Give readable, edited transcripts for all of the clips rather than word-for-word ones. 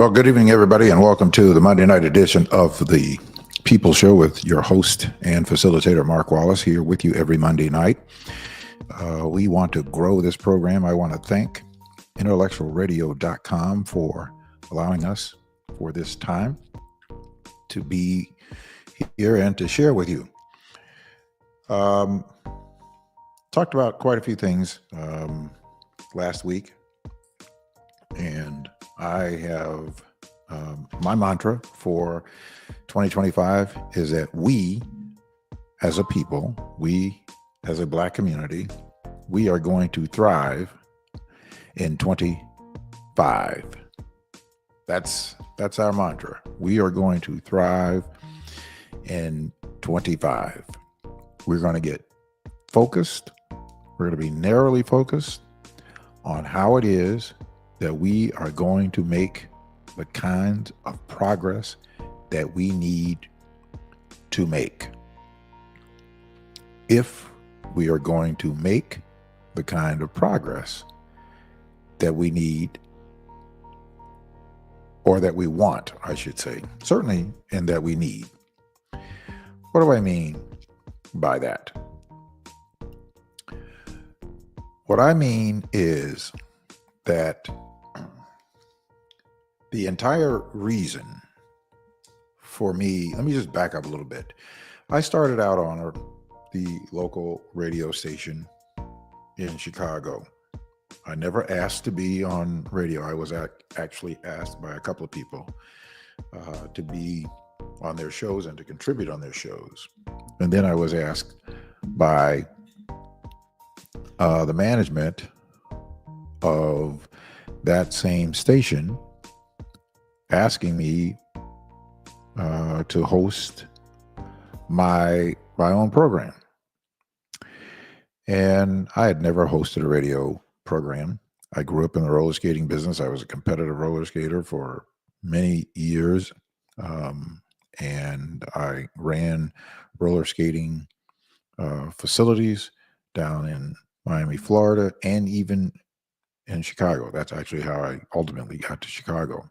Well, good evening, everybody, and welcome to the Monday night edition of the People Show with your host and facilitator, Mark Wallace, here with you every Monday night. We want to grow this program. I want to thank intellectualradio.com for allowing us for this time to be here and to share with you. Talked about quite a few things last week, and I have my mantra for 2025 is that we as a people, we as a Black community, we are going to thrive in 25. That's our mantra. We are going to thrive in 25. We're going to get focused. We're going to be narrowly focused on how it is that we are going to make the kinds of progress that we need to make. If we are going to make the kind of progress that we need, or that we want, I should say, certainly, and that we need. What do I mean by that? What I mean is that the entire reason for me, let me just back up a little bit. I started out on the local radio station in Chicago. I never asked to be on radio. I was actually asked by a couple of people to be on their shows and to contribute on their shows. And then I was asked by the management of that same station asking me to host my own program. And I had never hosted a radio program. I grew up in the roller skating business. I was a competitive roller skater for many years. And I ran roller skating facilities down in Miami, Florida, and even in Chicago. That's actually how I ultimately got to Chicago.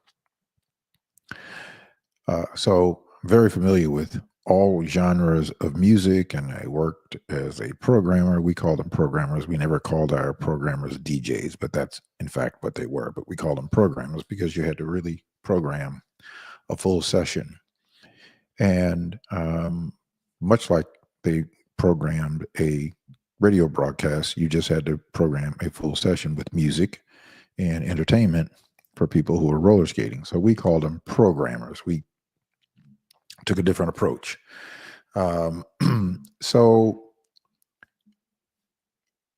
So very familiar with all genres of music, and I worked as a programmer. We called them programmers. We never called our programmers DJs, but that's in fact what they were. But we called them programmers because you had to really program a full session. And much like they programmed a radio broadcast, you just had to program a full session with music and entertainment for people who were roller skating. So we called them programmers. We took a different approach. So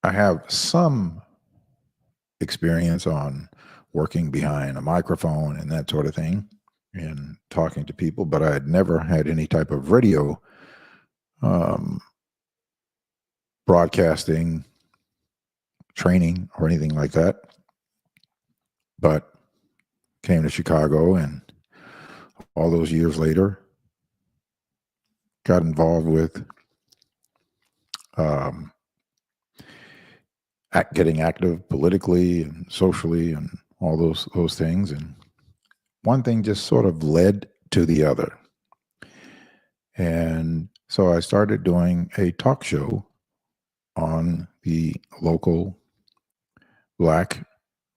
I have some experience on working behind a microphone and that sort of thing and talking to people, but I had never had any type of radio broadcasting training or anything like that. But came to Chicago, and all those years later, got involved with getting active politically and socially and all those things. And one thing just sort of led to the other. And so I started doing a talk show on the local Black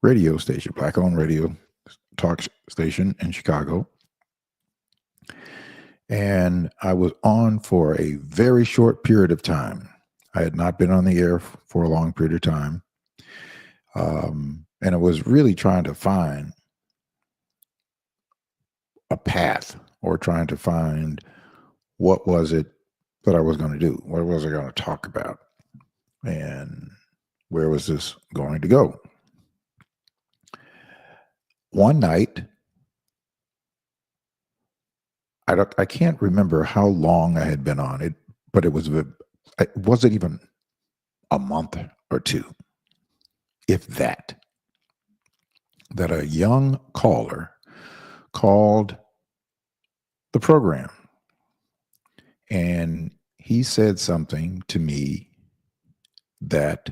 radio station, Black-owned radio talk station in Chicago. And I was on for a very short period of time. I had not been on the air for a long period of time. And I was really trying to find a path, or trying to find what was it that I was going to do? What was I going to talk about? And where was this going to go? One night, I can't remember how long I had been on it, but it wasn't even a month or two, if that a young caller called the program, and he said something to me that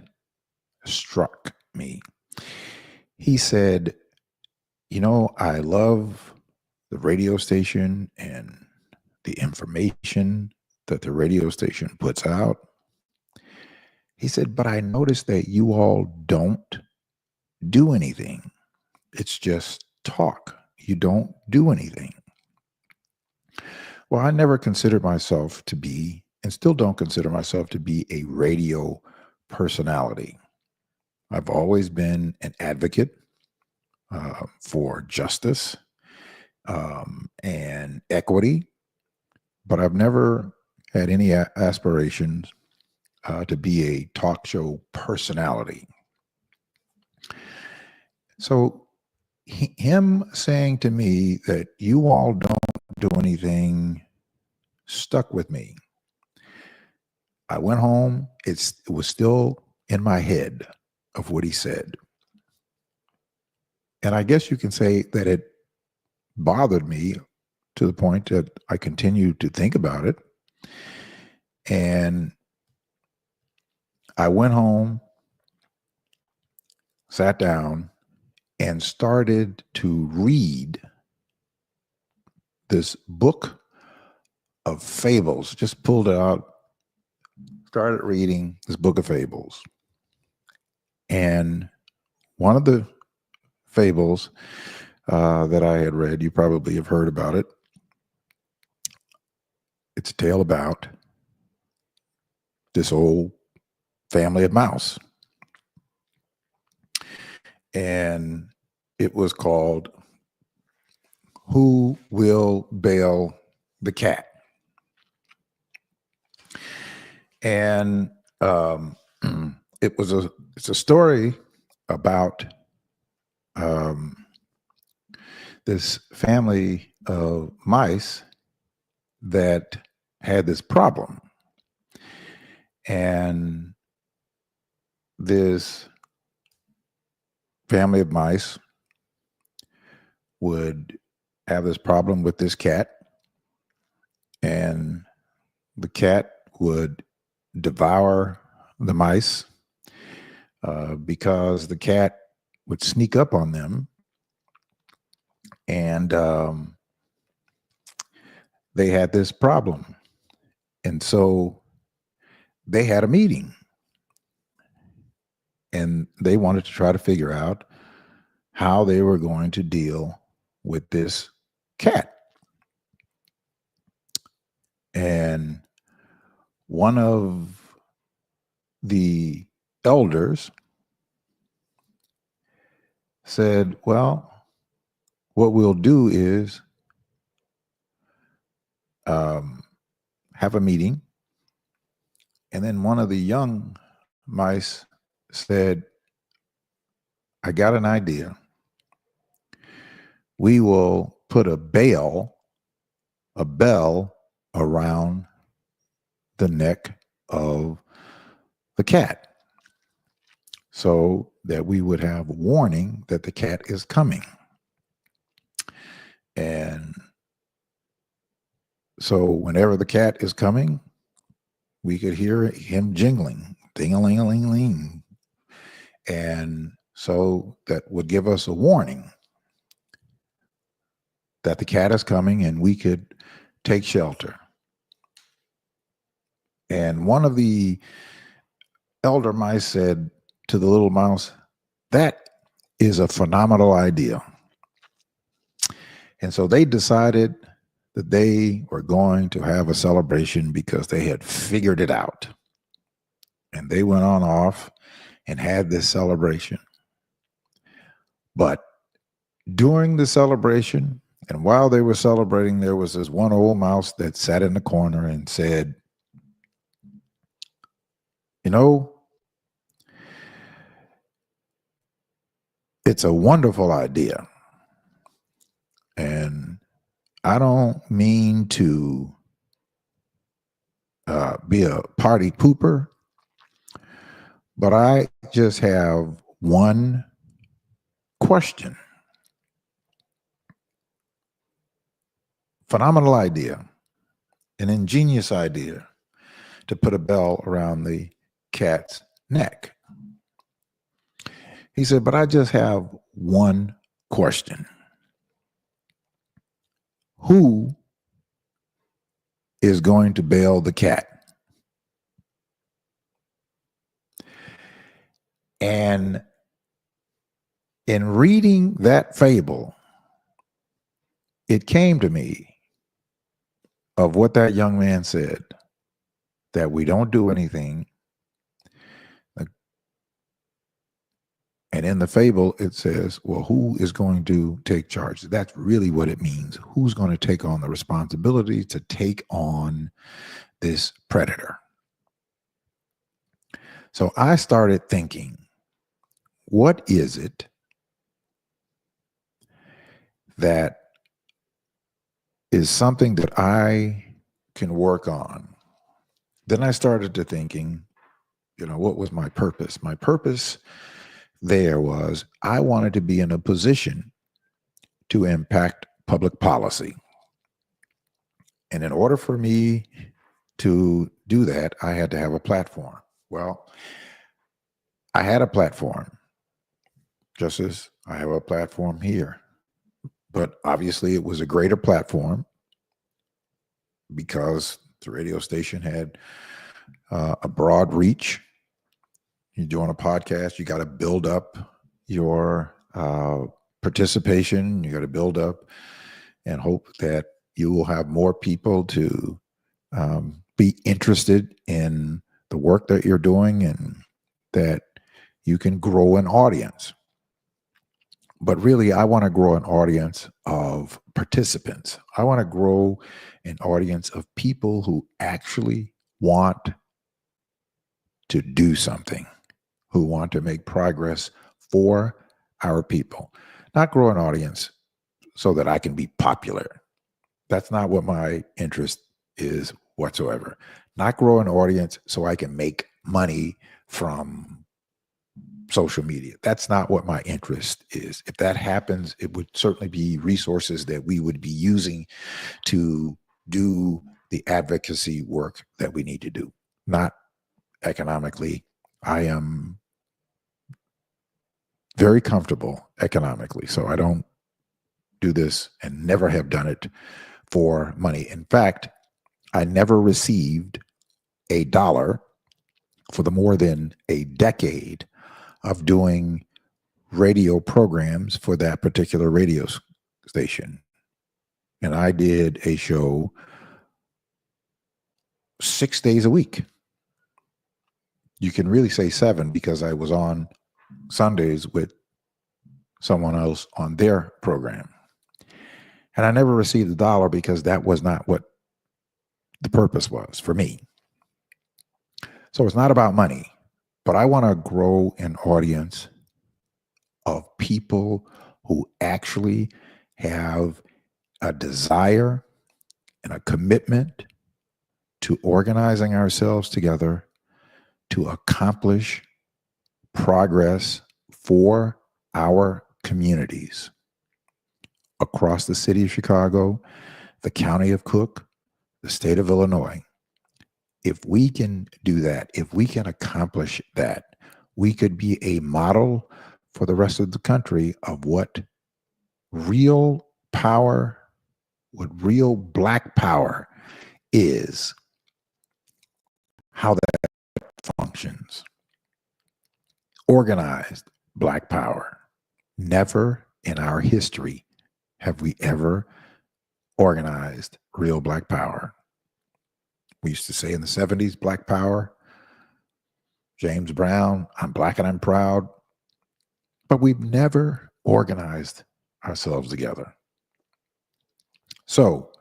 struck me. He said, I love the radio station and the information that the radio station puts out. He said, but I noticed that you all don't do anything. It's just talk. You don't do anything. Well, I never considered myself to be, and still don't consider myself to be, a radio personality. I've always been an advocate for justice and equity, but I've never had any aspirations to be a talk show personality. So him saying to me that you all don't do anything stuck with me. I went home. It was still in my head of what he said. And I guess you can say that it bothered me to the point that I continued to think about it. And I went home, sat down, and started to read this book of fables. Just pulled it out, started reading this book of fables. And one of the fables that I had read, you probably have heard about it. It's a tale about this old family of mouse. And it was called Who Will Bail the Cat? And it's a story about this family of mice that had this problem. And this family of mice would have this problem with this cat, and the cat would devour the mice because the cat would sneak up on them, and they had this problem. And so they had a meeting, and they wanted to try to figure out how they were going to deal with this cat. And one of the elders said, well, what we'll do is have a meeting. And then one of the young mice said, I got an idea. We will put a bell around the neck of the cat so that we would have a warning that the cat is coming. And so whenever the cat is coming, we could hear him jingling, ding-a-ling-a-ling-ling. And so that would give us a warning that the cat is coming and we could take shelter. And one of the elder mice said to the little mouse, that is a phenomenal idea. And so they decided that they were going to have a celebration because they had figured it out. And they went on off and had this celebration. But during the celebration, and while they were celebrating, there was this one old mouse that sat in the corner and said, you know, it's a wonderful idea. And I don't mean to be a party pooper, but I just have one question. Phenomenal idea, an ingenious idea to put a bell around the cat's neck. He said, but I just have one question. who is going to bail the cat? And in reading that fable, it came to me of what that young man said, that we don't do anything. And in the fable, it says, well, who is going to take charge? That's really what it means. Who's going to take on the responsibility to take on this predator? So I started thinking, what is it that is something that I can work on? Then I started to thinking, what was my purpose? My purpose there was I wanted to be in a position to impact public policy. And in order for me to do that, I had to have a platform. Well, I had a platform, just as I have a platform here. But obviously, it was a greater platform because the radio station had a broad reach. You're doing a podcast, you got to build up your participation. You got to build up and hope that you will have more people to be interested in the work that you're doing and that you can grow an audience. But really, I want to grow an audience of participants. I want to grow an audience of people who actually want to do something, who want to make progress for our people. Not grow an audience so that I can be popular. That's not what my interest is whatsoever. Not grow an audience so I can make money from social media. That's not what my interest is. If that happens, it would certainly be resources that we would be using to do the advocacy work that we need to do, not economically. I am very comfortable economically, so I don't do this and never have done it for money. In fact, I never received $1 for the more than a decade of doing radio programs for that particular radio station. And I did a show 6 days a week. You can really say 7 because I was on Sundays with someone else on their program. And I never received $1 because that was not what the purpose was for me. So it's not about money, but I want to grow an audience of people who actually have a desire and a commitment to organizing ourselves together to accomplish progress for our communities across the city of Chicago, the county of Cook, the state of Illinois. If we can do that, if we can accomplish that, we could be a model for the rest of the country of what real power, what real Black power is, how that functions. Organized Black power. Never in our history have we ever organized real Black power. We used to say in the 70s, Black power, James Brown, I'm Black and I'm proud. But we've never organized ourselves together. So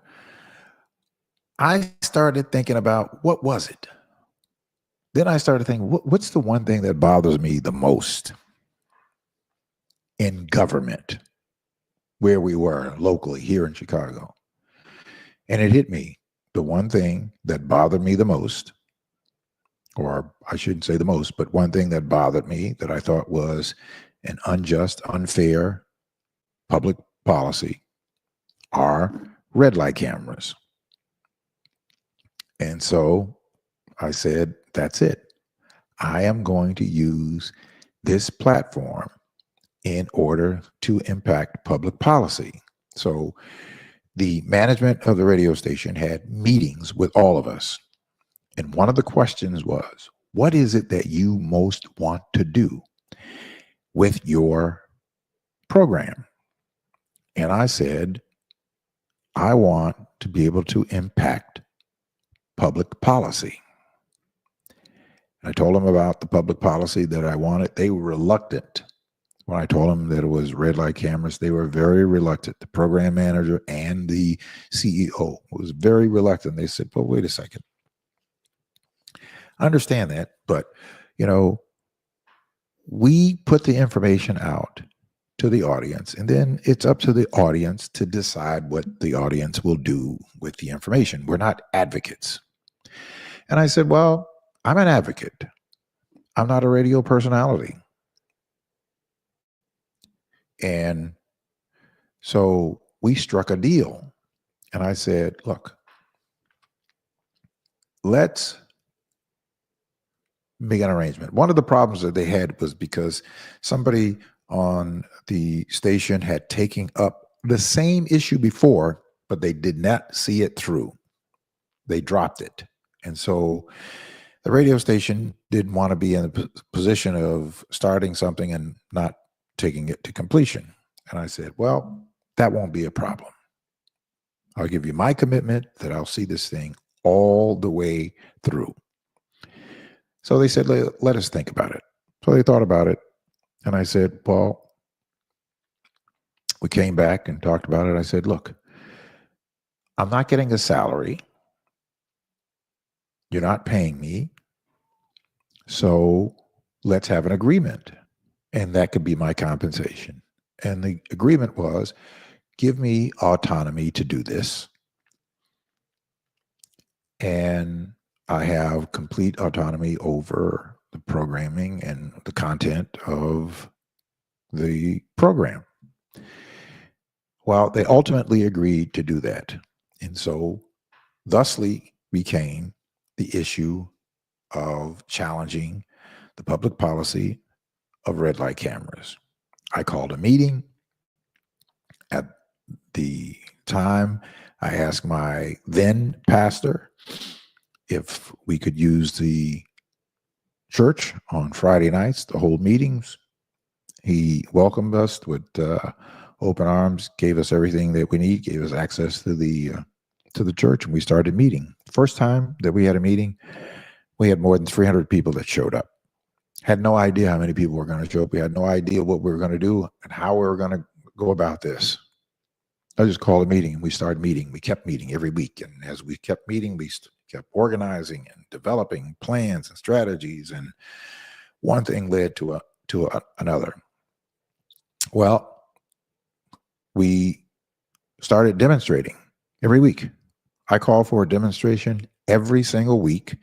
I started thinking about what was it? Then I started thinking, what's the one thing that bothers me the most in government, where we were locally here in Chicago? And it hit me. The one thing that bothered me the most, or I shouldn't say the most, but one thing that bothered me that I thought was an unjust, unfair public policy are red light cameras. And so I said, that's it. I am going to use this platform in order to impact public policy. So the management of the radio station had meetings with all of us. And one of the questions was, what is it that you most want to do with your program? And I said, I want to be able to impact public policy. And I told them about the public policy that I wanted. They were reluctant. When I told them that it was red light cameras, they were very reluctant. The program manager and the CEO was very reluctant. They said, well, wait a second. I understand that, but, we put the information out to the audience, and then it's up to the audience to decide what the audience will do with the information. We're not advocates. And I said, well, I'm an advocate. I'm not a radio personality. And so we struck a deal. And I said, look, let's make an arrangement. One of the problems that they had was because somebody on the station had taken up the same issue before, but they did not see it through. They dropped it. And so the radio station didn't want to be in a position of starting something and not taking it to completion. And I said, well, that won't be a problem. I'll give you my commitment that I'll see this thing all the way through. So they said, let us think about it. So they thought about it. And I said, well, we came back and talked about it. I said, look, I'm not getting a salary. You're not paying me. So let's have an agreement. And that could be my compensation. And the agreement was, give me autonomy to do this. And I have complete autonomy over the programming and the content of the program. Well, they ultimately agreed to do that. And so thusly became the issue of challenging the public policy of red light cameras. I called a meeting. At the time, I asked my then pastor if we could use the church on Friday nights to hold meetings. He welcomed us with open arms, gave us everything that we need, gave us access to the church, and we started meeting. First time that we had a meeting, we had more than 300 people that showed up. Had no idea how many people were going to show up. We had no idea what we were going to do and how we were going to go about this. I just called a meeting and we started meeting. We kept meeting every week. And as we kept meeting, we kept organizing and developing plans and strategies. And one thing led to another. Well, we started demonstrating every week. I called for a demonstration every single week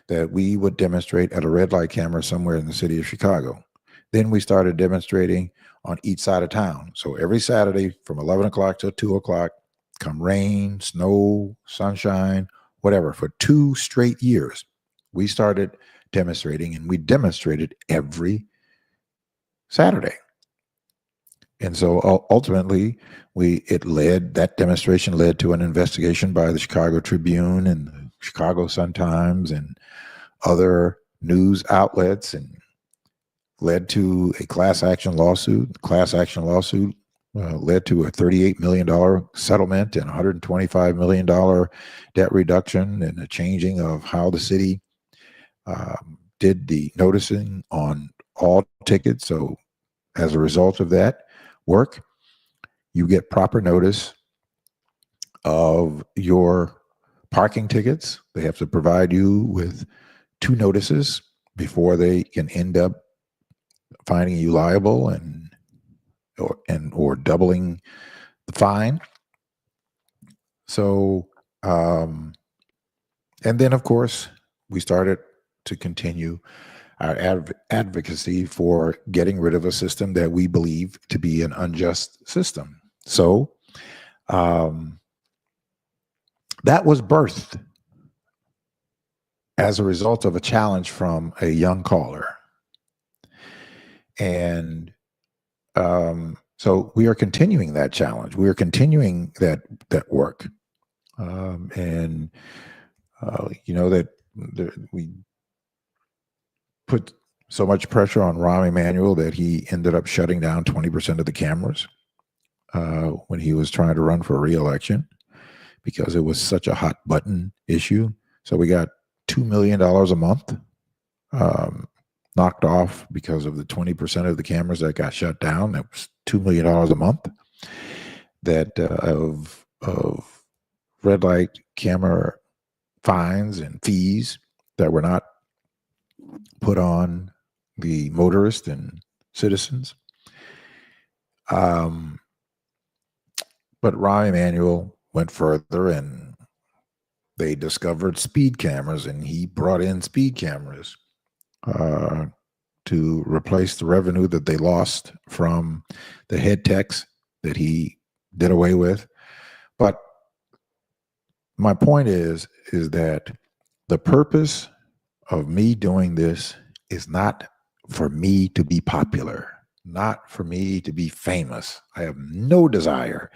that we would demonstrate at a red light camera somewhere in the city of Chicago. Then we started demonstrating on each side of town. So every Saturday from 11 o'clock to 2 o'clock, come rain, snow, sunshine, whatever, for 2 straight years, we started demonstrating, and we demonstrated every Saturday. And so ultimately, that demonstration led to an investigation by the Chicago Tribune and the Chicago Sun-Times and other news outlets, and led to a class action lawsuit. Class action lawsuit led to a $38 million settlement and $125 million debt reduction, and a changing of how the city did the noticing on all tickets. So as a result of that work, you get proper notice of your parking tickets. They have to provide you with 2 notices before they can end up finding you liable or doubling the fine. So, and then of course we started to continue our advocacy for getting rid of a system that we believe to be an unjust system. So, that was birthed as a result of a challenge from a young caller. And so So we are continuing that challenge. We are continuing that work, and we put so much pressure on Rahm Emanuel that he ended up shutting down 20% of the cameras when he was trying to run for re-election because it was such a hot button issue. So we got $2 million a month knocked off because of the 20% of the cameras that got shut down. That was $2 million a month that of red light camera fines and fees that were not put on the motorists and citizens. But Rahm Emanuel went further, and they discovered speed cameras, and he brought in speed cameras to replace the revenue that they lost from the head techs that he did away with. But my point is that the purpose of me doing this is not for me to be popular, not for me to be famous. I have no desire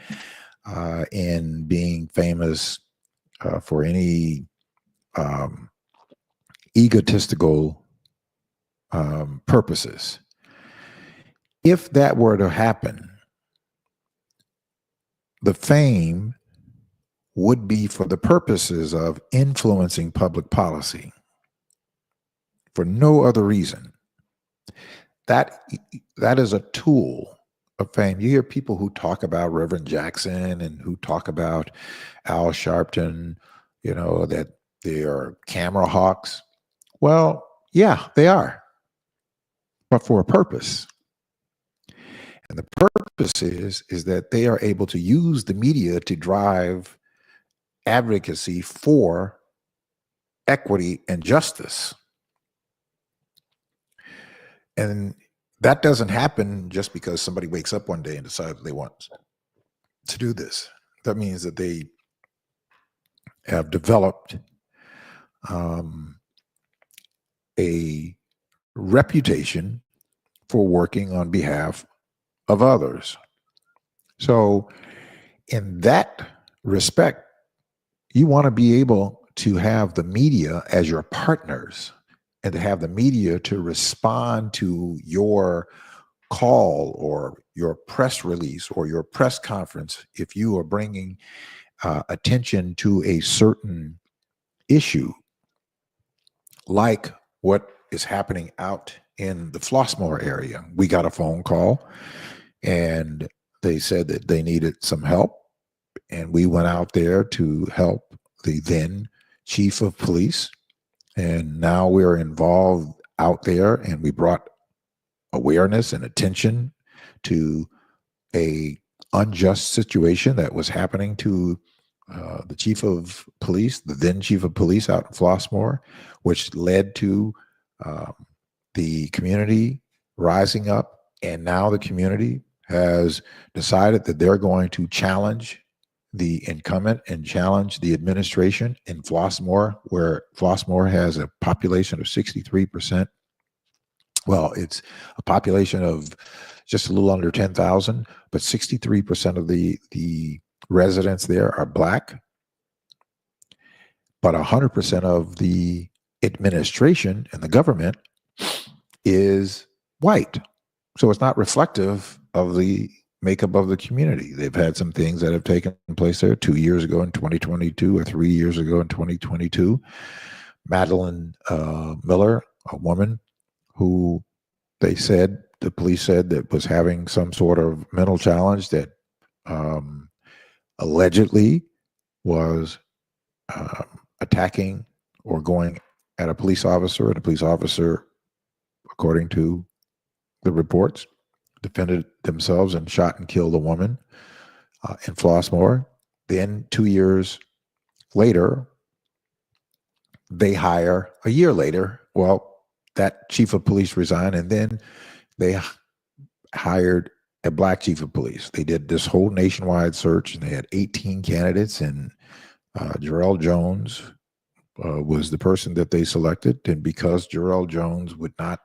in being famous for any egotistical purposes. If that were to happen, the fame would be for the purposes of influencing public policy, for no other reason. That is a tool of fame. You hear people who talk about Reverend Jackson and who talk about Al Sharpton, that they are camera hawks. Well, yeah, they are, but for a purpose. And the purpose is that they are able to use the media to drive advocacy for equity and justice. And that doesn't happen just because somebody wakes up one day and decides they want to do this. That means that they have developed a reputation for working on behalf of others. So in that respect, you want to be able to have the media as your partners and to have the media to respond to your call or your press release or your press conference if you are bringing attention to a certain issue, like what is happening out in the Flossmoor area. We got a phone call and they said that they needed some help, and we went out there to help the then chief of police. And now we're involved out there, and we brought awareness and attention to a unjust situation that was happening to the chief of police, the then chief of police out in Flossmoor, which led to the community rising up. And now the community has decided that they're going to challenge the incumbent and challenge the administration in Flossmoor, where Flossmoor has a population of 63%. Well, it's a population of just a little under 10,000, but 63% of the residents there are Black, but 100% of the administration and the government is white. So it's not reflective of the makeup of the community. They've had some things that have taken place there 2 years ago in 2022 or 3 years ago in 2022. Madeline Miller, a woman who the police said that was having some sort of mental challenge that allegedly was attacking or going at a police officer, and a police officer, according to the reports, defended themselves and shot and killed a woman in Flossmoor. Then 2 years later, they hire, a year later, that chief of police resigned, and then they hired a Black chief of police. They did this whole nationwide search, and they had 18 candidates, and Jarrell Jones was the person that they selected. And because Jarrell Jones would not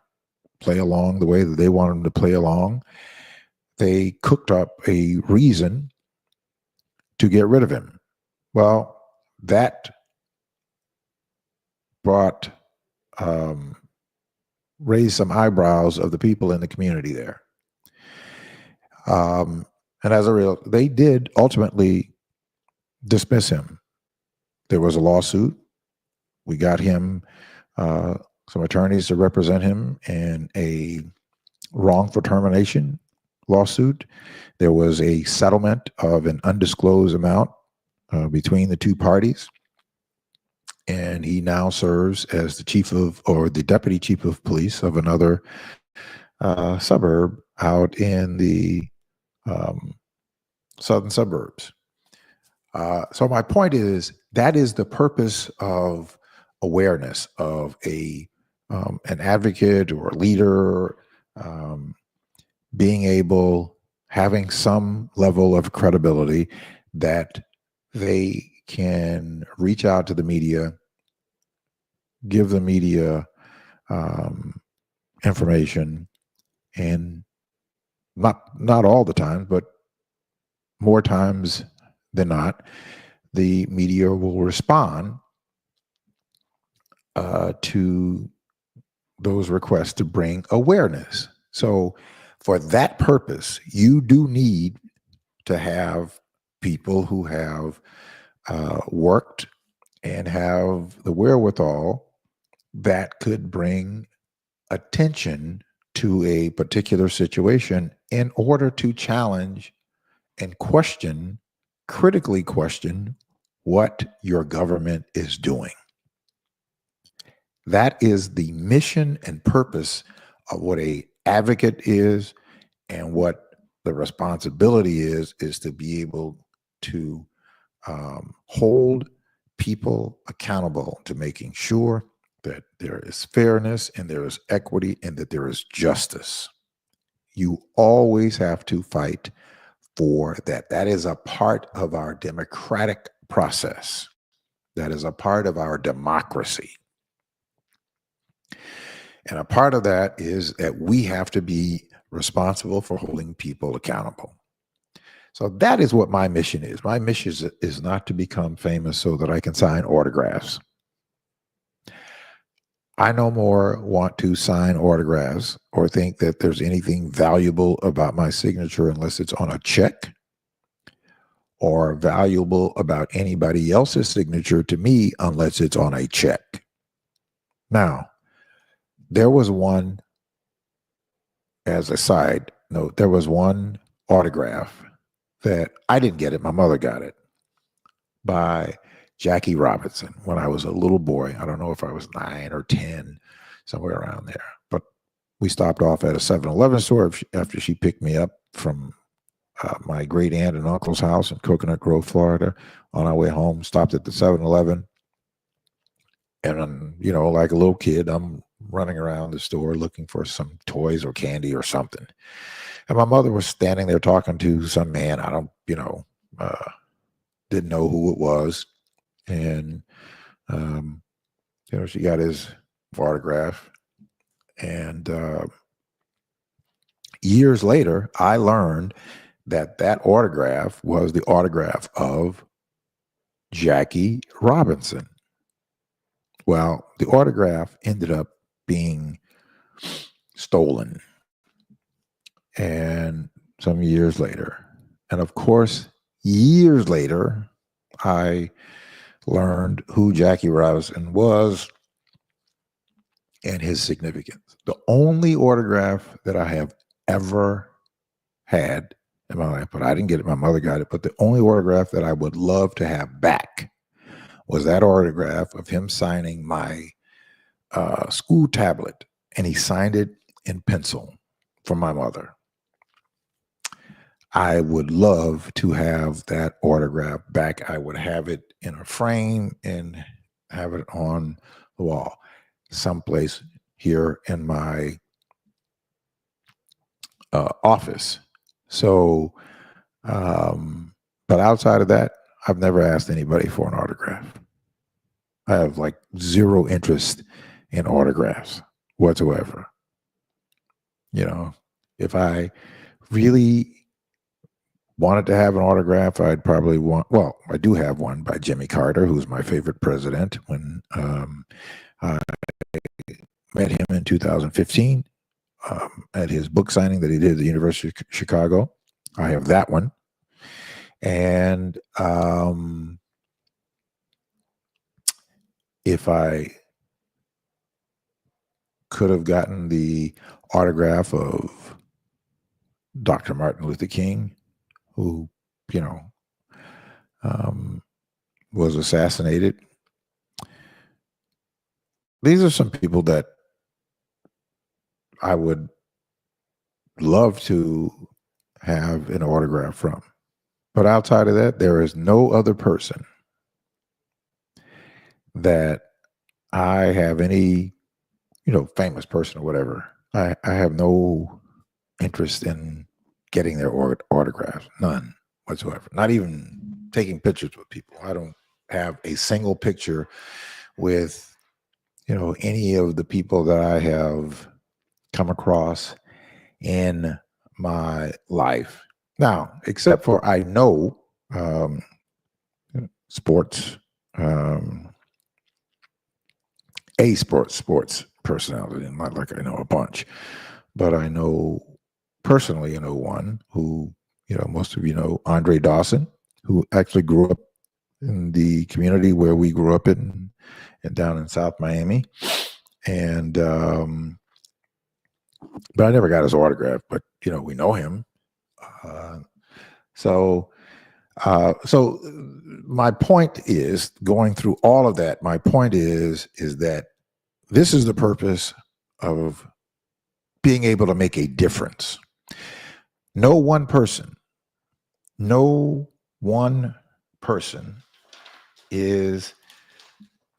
play along the way that they wanted him to play along, they cooked up a reason to get rid of him. Well, that brought raised some eyebrows of the people in the community there. And as a result, they did ultimately dismiss him. There was a lawsuit. We got him some attorneys to represent him in a wrongful termination lawsuit. There was a settlement of an undisclosed amount between the two parties. And he now serves as the chief of, or the deputy chief of police of another suburb out in the southern suburbs. So my point is, that is the purpose of awareness of an advocate or a leader, being able, having some level of credibility that they can reach out to the media, give the media information, and not all the time, but more times than not, the media will respond to those requests to bring awareness. So for that purpose, you do need to have people who have worked and have the wherewithal that could bring attention to a particular situation in order to challenge and critically question what your government is doing. That is the mission and purpose of what an advocate is, and what the responsibility is to be able to hold people accountable to making sure that there is fairness and there is equity and that there is justice. You always have to fight for that. That is a part of our democratic process. That is a part of our democracy. And a part of that is that we have to be responsible for holding people accountable. So that is what my mission is. My mission is not to become famous so that I can sign autographs. I no more want to sign autographs or think that there's anything valuable about my signature unless it's on a check, or valuable about anybody else's signature to me unless it's on a check. Now, there was one, as a side note, there was one autograph that I didn't get it. My mother got it, by Jackie Robinson when I was a little boy. I don't know if I was 9 or 10, somewhere around there. But we stopped off at a 7-Eleven store after she picked me up from my great aunt and uncle's house in Coconut Grove, Florida. On our way home, stopped at the 7-Eleven. And, like a little kid, I'm running around the store looking for some toys or candy or something. And my mother was standing there talking to some man. I don't, didn't know who it was. And, she got his autograph. And years later, I learned that autograph was the autograph of Jackie Robinson. Well, the autograph ended up being stolen, and some years later. And of course, years later, I learned who Jackie Robinson was and his significance. The only autograph that I have ever had in my life, but I didn't get it, my mother got it, but the only autograph that I would love to have back was that autograph of him signing my school tablet, and he signed it in pencil for my mother. I would love to have that autograph back. I would have it in a frame and have it on the wall someplace here in my office. So, but outside of that, I've never asked anybody for an autograph. I have like zero interest in autographs whatsoever. If I really wanted to have an autograph, I'd probably want, well, I do have one by Jimmy Carter, who's my favorite president. When I met him in 2015 at his book signing that he did at the University of Chicago. I have that one. And if I could have gotten the autograph of Dr. Martin Luther King, who, you know, was assassinated. These are some people that I would love to have an autograph from. But outside of that, there is no other person that I have any, famous person or whatever. I have no interest in getting their autographs, none whatsoever. Not even taking pictures with people. I don't have a single picture with, any of the people that I have come across in my life. Now, except for I know sports, a sports personality, not like I know a bunch, but I know personally, one who, most of you know, Andre Dawson, who actually grew up in the community where we grew up in down in South Miami. And, but I never got his autograph, but, we know him. So my point is, going through all of that, my point is that this is the purpose of being able to make a difference. No one person is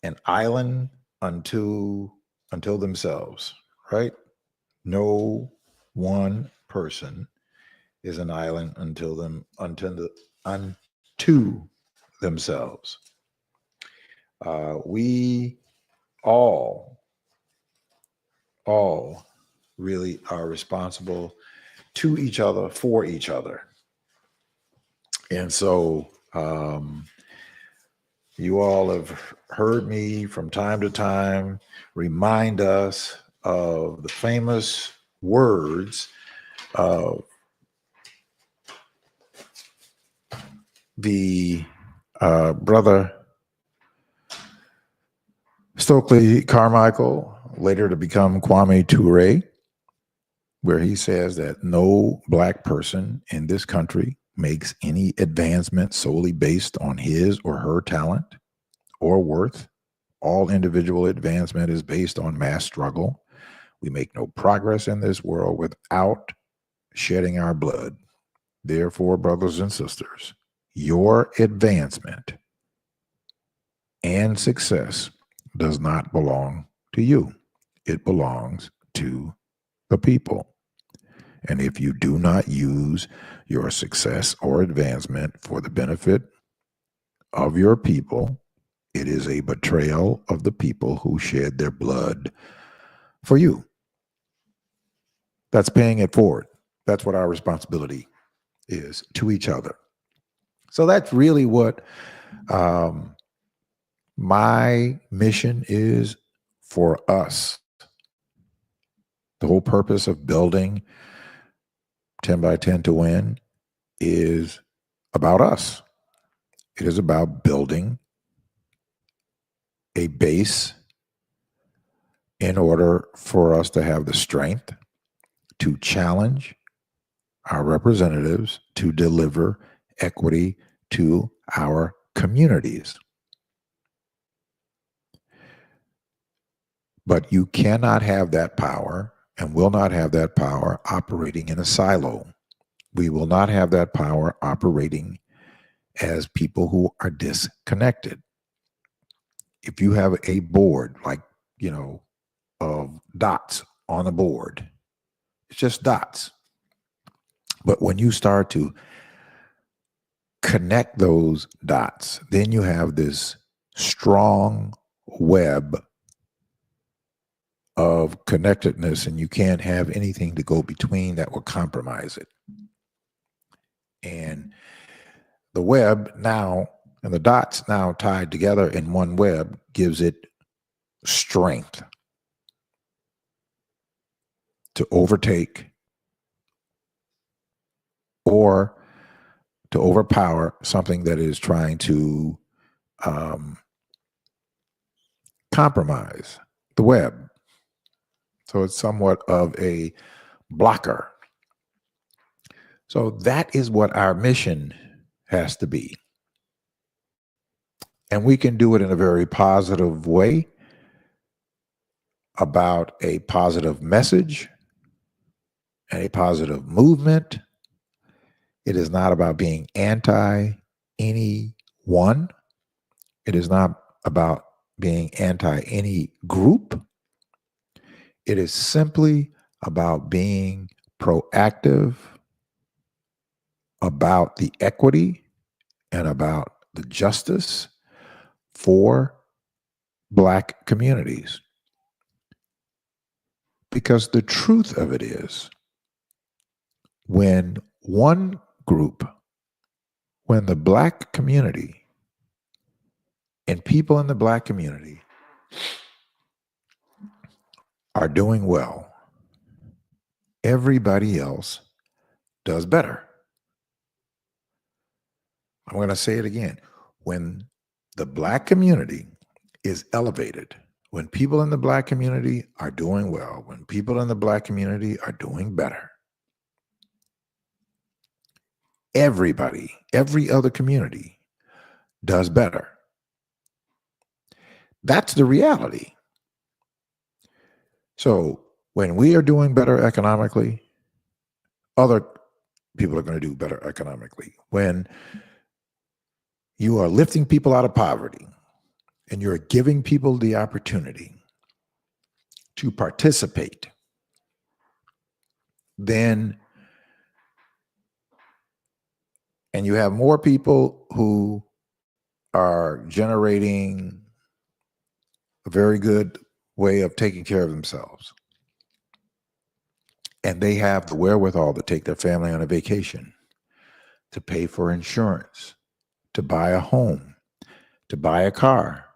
an island unto themselves, right? No one person is an island unto themselves. We all really are responsible to each other, for each other. And so you all have heard me from time to time remind us of the famous words of the brother Stokely Carmichael, later to become Kwame Ture, where he says that no black person in this country makes any advancement solely based on his or her talent or worth. All individual advancement is based on mass struggle. We make no progress in this world without shedding our blood. Therefore, brothers and sisters, your advancement and success does not belong to you. It belongs to the people. And if you do not use your success or advancement for the benefit of your people, it is a betrayal of the people who shed their blood for you. That's paying it forward. That's what our responsibility is to each other. So that's really what my mission is for us. The whole purpose of building 10 by 10 to win is about us. It is about building a base in order for us to have the strength to challenge our representatives to deliver equity to our communities. But you cannot have that power and will not have that power operating in a silo. We will not have that power operating as people who are disconnected. If you have a board, like, of dots on a board, it's just dots. But when you start to connect those dots, then you have this strong web of connectedness, and you can't have anything to go between that will compromise it. And the web now, and the dots now tied together in one web, gives it strength to overtake or to overpower something that is trying to compromise the web. So it's somewhat of a blocker. So that is what our mission has to be. And we can do it in a very positive way, about a positive message and a positive movement. It is not about being anti anyone. It is not about being anti any group. It is simply about being proactive about the equity and about the justice for Black communities. Because the truth of it is, when one group, when the Black community and people in the Black community are doing well, everybody else does better. I'm going to say it again. When the Black community is elevated, when people in the Black community are doing well, when people in the Black community are doing better, everybody, every other community does better. That's the reality. So when we are doing better economically, other people are going to do better economically. When you are lifting people out of poverty and you're giving people the opportunity to participate, then, and you have more people who are generating a very good way of taking care of themselves, and they have the wherewithal to take their family on a vacation, to pay for insurance, to buy a home, to buy a car,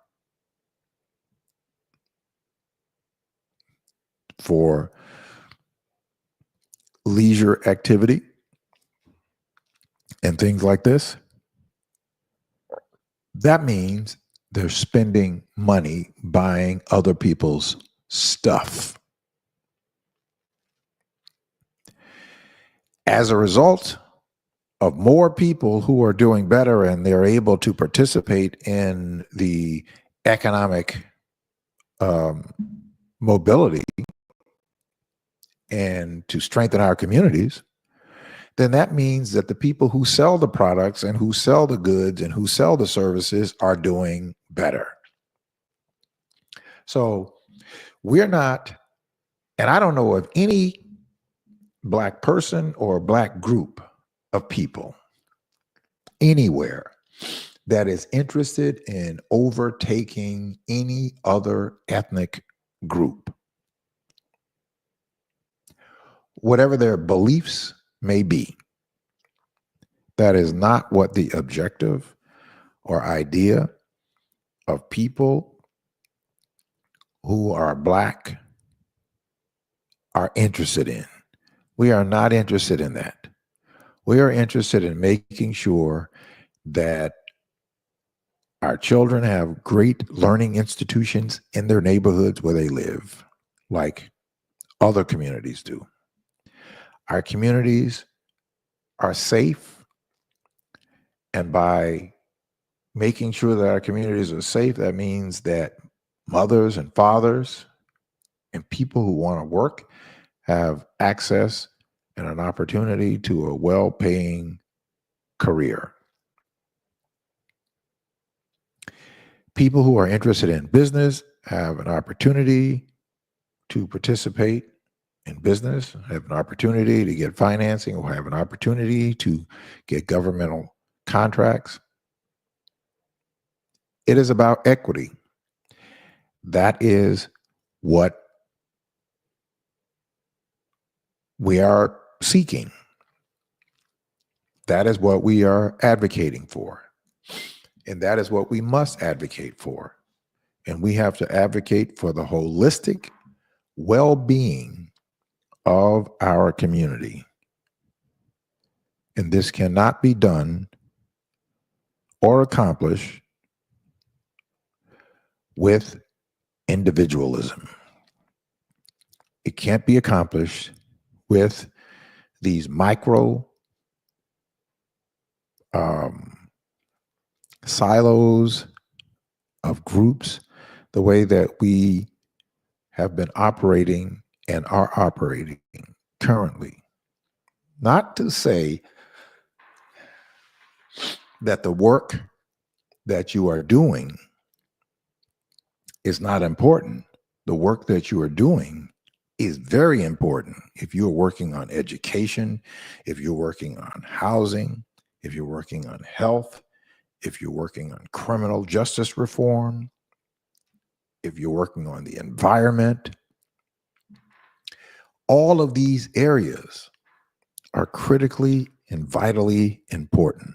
for leisure activity and things like this. That means they're spending money buying other people's stuff. As a result of more people who are doing better and they're able to participate in the economic mobility and to strengthen our communities, then that means that the people who sell the products and who sell the goods and who sell the services are doing better. So we're not, and I don't know of any Black person or Black group of people anywhere that is interested in overtaking any other ethnic group, whatever their beliefs may be. That is not what the objective or idea of people who are Black are interested in. We are not interested in that. We are interested in making sure that our children have great learning institutions in their neighborhoods where they live, like other communities do. Our communities are safe, and by making sure that our communities are safe, that means that mothers and fathers and people who want to work have access and an opportunity to a well-paying career. People who are interested in business have an opportunity to participate in business, have an opportunity to get financing, or have an opportunity to get governmental contracts. It is about equity. That is what we are seeking. That is what we are advocating for. And that is what we must advocate for. And we have to advocate for the holistic well-being of our community. And this cannot be done or accomplished with individualism. It can't be accomplished with these micro silos of groups, the way that we have been operating and are operating currently. Not to say that the work that you are doing is not important. The work that you are doing is very important. If you're working on education, if you're working on housing, if you're working on health, if you're working on criminal justice reform, if you're working on the environment, all of these areas are critically and vitally important.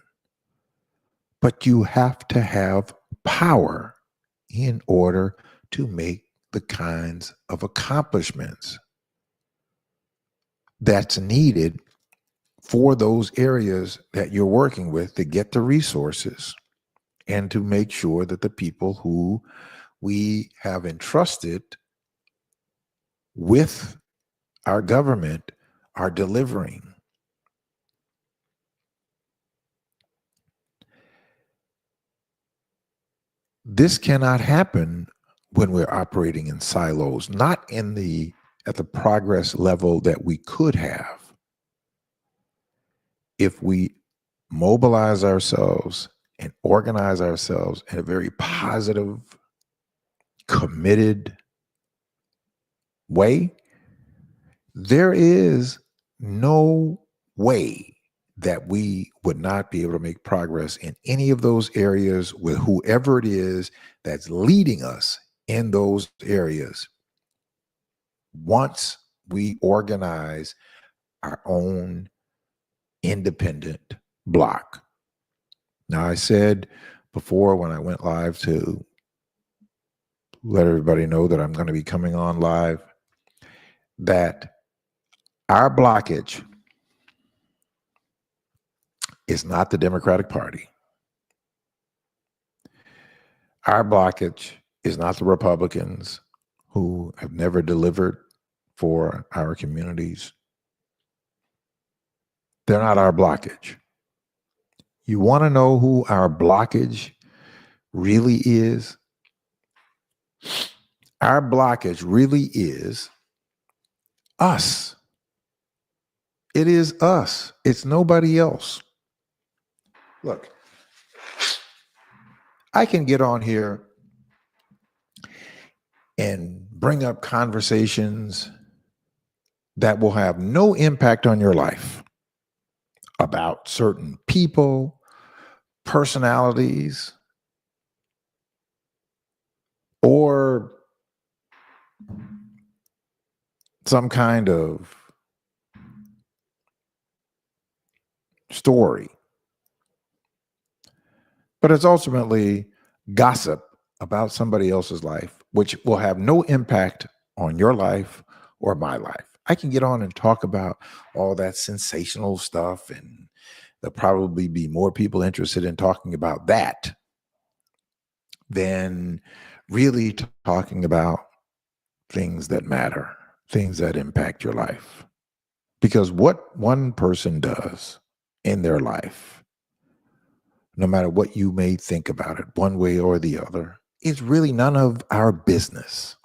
But you have to have power in order to make the kinds of accomplishments that's needed for those areas that you're working with to get the resources and to make sure that the people who we have entrusted with our government are delivering. This cannot happen when we're operating in silos, not at the progress level that we could have if we mobilize ourselves and organize ourselves in a very positive, committed way. There is no way that we would not be able to make progress in any of those areas with whoever it is that's leading us in those areas once we organize our own independent block. Now, I said before when I went live to let everybody know that I'm going to be coming on live, that our blockage is not the Democratic Party. Our blockage is not the Republicans who have never delivered for our communities. They're not our blockage. You want to know who our blockage really is? Our blockage really is us. It is us. It's nobody else. Look, I can get on here and bring up conversations that will have no impact on your life about certain people, personalities, or some kind of story. But it's ultimately gossip about somebody else's life, which will have no impact on your life or my life. I can get on and talk about all that sensational stuff, and there'll probably be more people interested in talking about that than really talking about things that matter, things that impact your life. Because what one person does in their life, no matter what you may think about it, one way or the other, is really none of our business.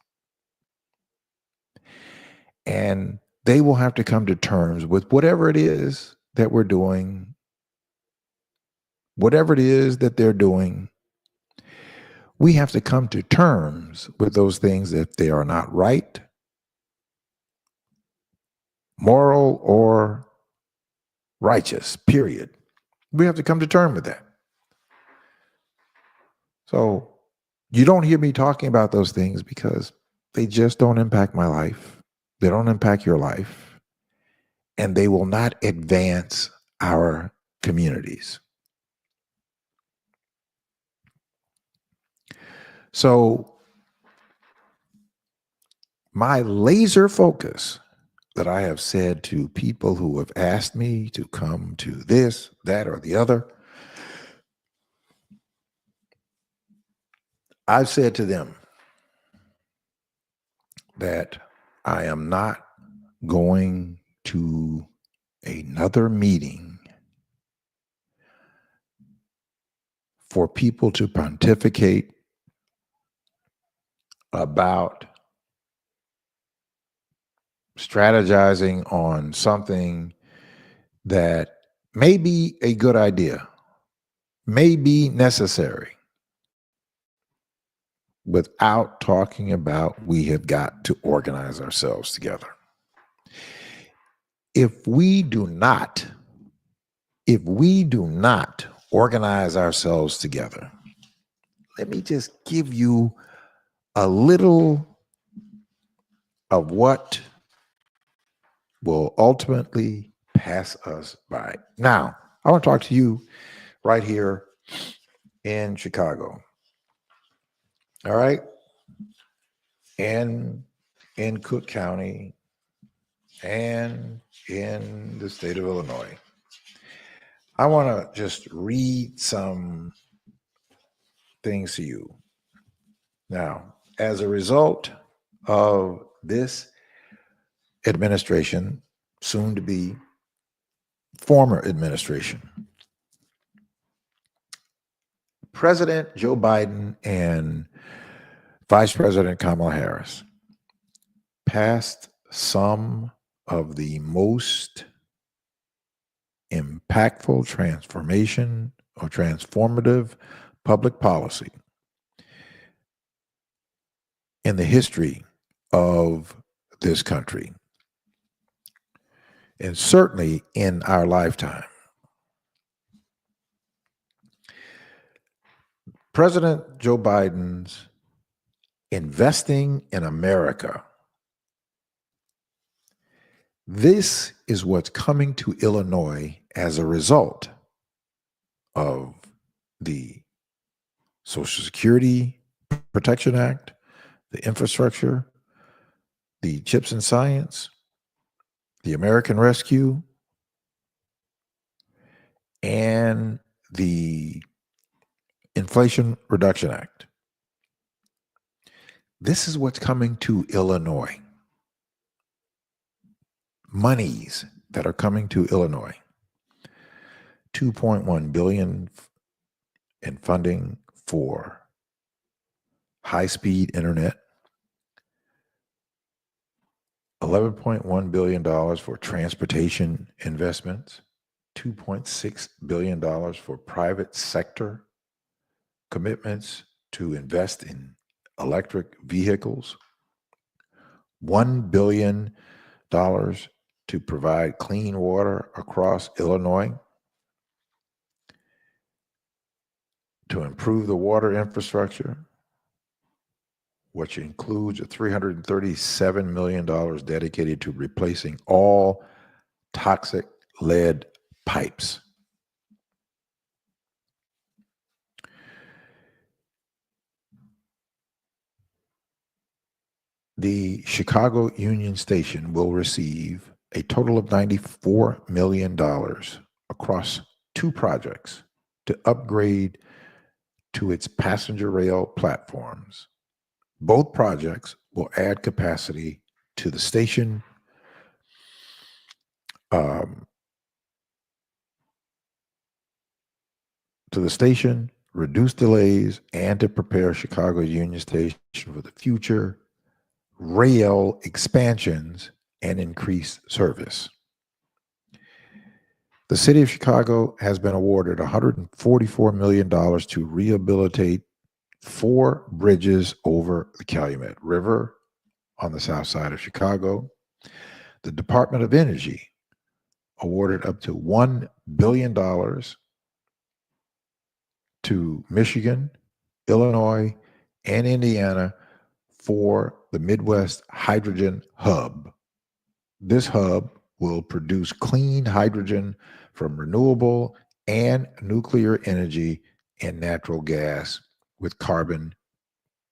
And they will have to come to terms with whatever it is that we're doing, whatever it is that they're doing. We have to come to terms with those things if they are not right, moral, or righteous, period. We have to come to terms with that. So you don't hear me talking about those things because they just don't impact my life. They don't impact your life. and they will not advance our communities. So my laser focus that I have said to people who have asked me to come to this, that, or the other, I've said to them that I am not going to another meeting for people to pontificate about strategizing on something that may be a good idea, may be necessary, without talking about we have got to organize ourselves together. If we do not organize ourselves together, let me just give you a little of what will ultimately pass us by. Now, I want to talk to you right here in Chicago. All right? And in Cook County and in the state of Illinois. I want to just read some things to you. Now, as a result of this administration, soon to be former administration, President Joe Biden and Vice President Kamala Harris passed some of the most impactful transformation or transformative public policy in the history of this country, and certainly in our lifetime. President Joe Biden's investing in America. This is what's coming to Illinois as a result of the Social Security Protection Act, the infrastructure, the CHIPS and Science, the American Rescue, and the Inflation Reduction Act. This is what's coming to Illinois. Monies that are coming to Illinois. $2.1 billion in funding for high-speed internet, $11.1 billion for transportation investments, $2.6 billion for private sector commitments to invest in electric vehicles, $1 billion to provide clean water across Illinois, to improve the water infrastructure, which includes a $337 million dedicated to replacing all toxic lead pipes. The Chicago Union Station will receive a total of $94 million across 2 projects to upgrade to its passenger rail platforms. Both projects will add capacity to the station, reduce delays, and to prepare Chicago Union Station for the future rail expansions and increased service. The city of Chicago has been awarded $144 million to rehabilitate 4 bridges over the Calumet River on the south side of Chicago. The Department of Energy awarded up to $1 billion to Michigan, Illinois, and Indiana for the Midwest Hydrogen Hub. This hub will produce clean hydrogen from renewable and nuclear energy and natural gas with carbon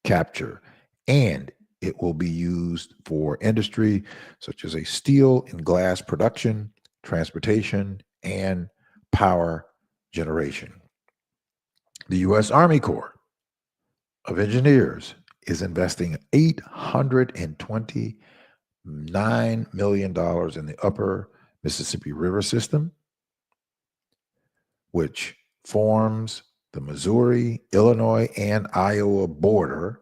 capture. And it will be used for industry such as a steel and glass production, transportation, and power generation. The U.S. Army Corps of Engineers is investing $829 million in the upper Mississippi River system, which forms the Missouri, Illinois, and Iowa border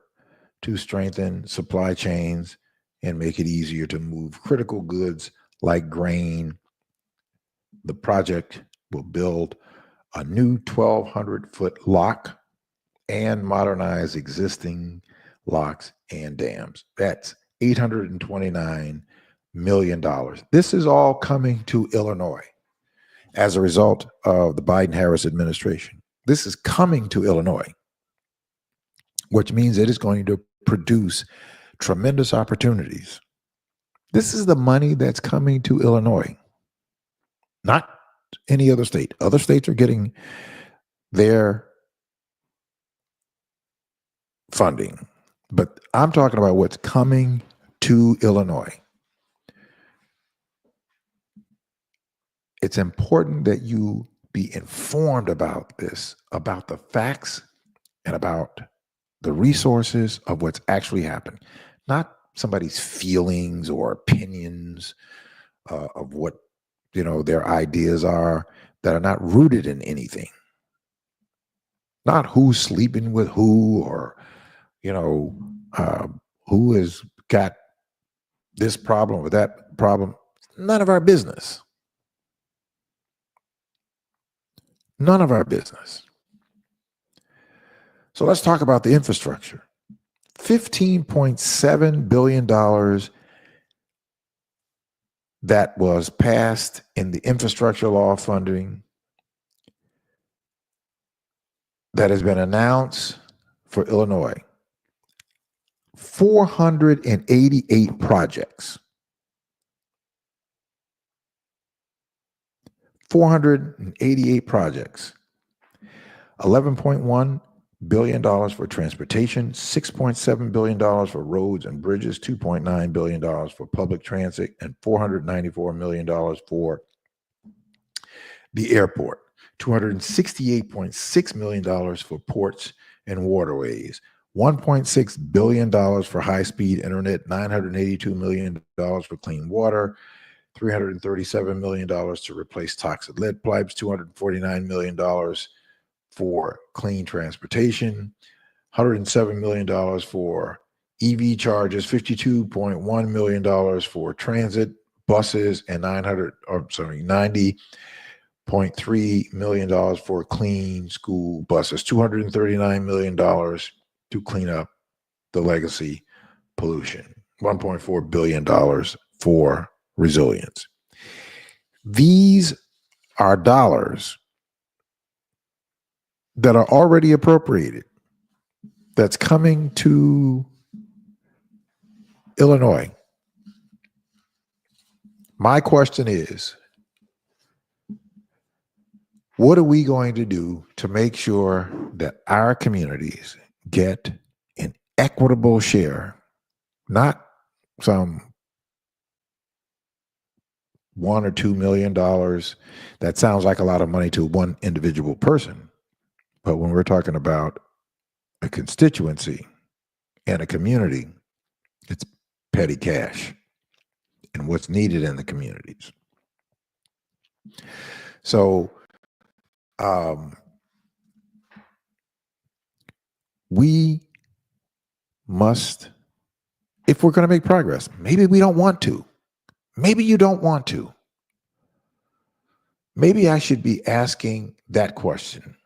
to strengthen supply chains and make it easier to move critical goods like grain. The project will build a new 1,200-foot lock and modernize existing locks and dams. That's $829 million. This is all coming to Illinois as a result of the Biden-Harris administration. This is coming to Illinois, which means it is going to produce tremendous opportunities. This is the money that's coming to Illinois, not any other state. Other states are getting their funding, but I'm talking about what's coming to Illinois. It's important that you be informed about this, about the facts and about the resources of what's actually happening, not somebody's feelings or opinions of what their ideas are that are not rooted in anything. Not who's sleeping with who, or who has got this problem or that problem. None of our business. None of our business. So let's talk about the infrastructure. $15.7 billion that was passed in the infrastructure law funding that has been announced for Illinois. 488 projects. 488 projects. $11.1 billion for transportation, $6.7 billion for roads and bridges, $2.9 billion for public transit, and $494 million for the airport, $268.6 million for ports and waterways, $1.6 billion for high-speed internet, $982 million for clean water, $337 million to replace toxic lead pipes, $249 million for clean transportation, $107 million for EV charges, $52.1 million for transit buses, and $90.3 million for clean school buses, $239 million to clean up the legacy pollution, $1.4 billion for resilience. These are dollars that are already appropriated, that's coming to Illinois. My question is, what are we going to do to make sure that our communities get an equitable share, not some $1 or $2 million? That sounds like a lot of money to one individual person. But when we're talking about a constituency and a community, it's petty cash and what's needed in the communities. So we must, if we're going to make progress, maybe we don't want to. Maybe you don't want to. Maybe I should be asking that question.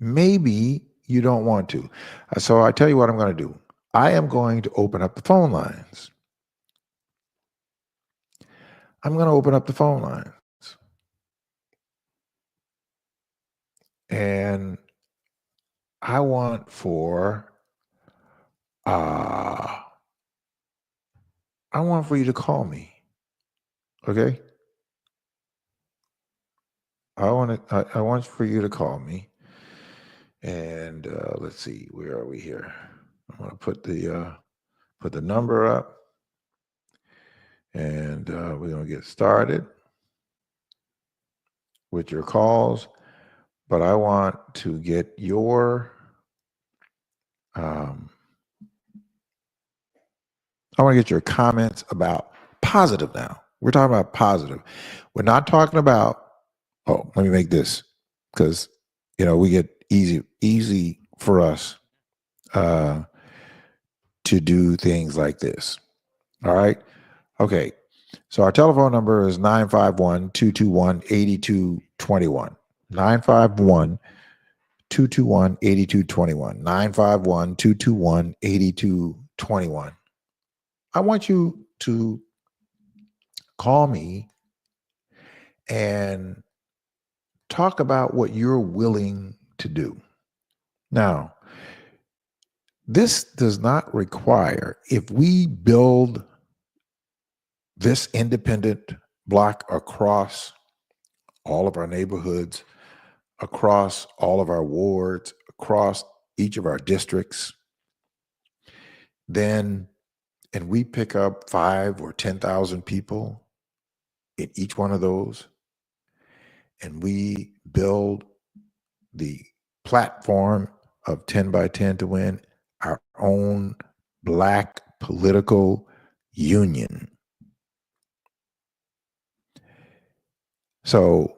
Maybe you don't want to. So I tell you what I'm going to do. I am going to open up the phone lines. I'm going to open up the phone lines. And I want for you to call me. Okay. I want for you to call me. And let's see, where are we here? I'm going to put the number up, and we're going to get started with your calls. But I want to get your um, I want to get your comments about positive now. We're talking about positive. We're not talking about, oh, let me make this, because we get easy for us uh, to do things like this. All right. Okay. So our telephone number is 951-221-8221. 951-221-8221. 951-221-8221. I want you to call me and talk about what you're willing to do. Now, this does not require, if we build this independent block across all of our neighborhoods, across all of our wards, across each of our districts, then, and we pick up 5 or 10,000 people in each one of those, and we build the platform of 10 by 10 to win our own Black political union. So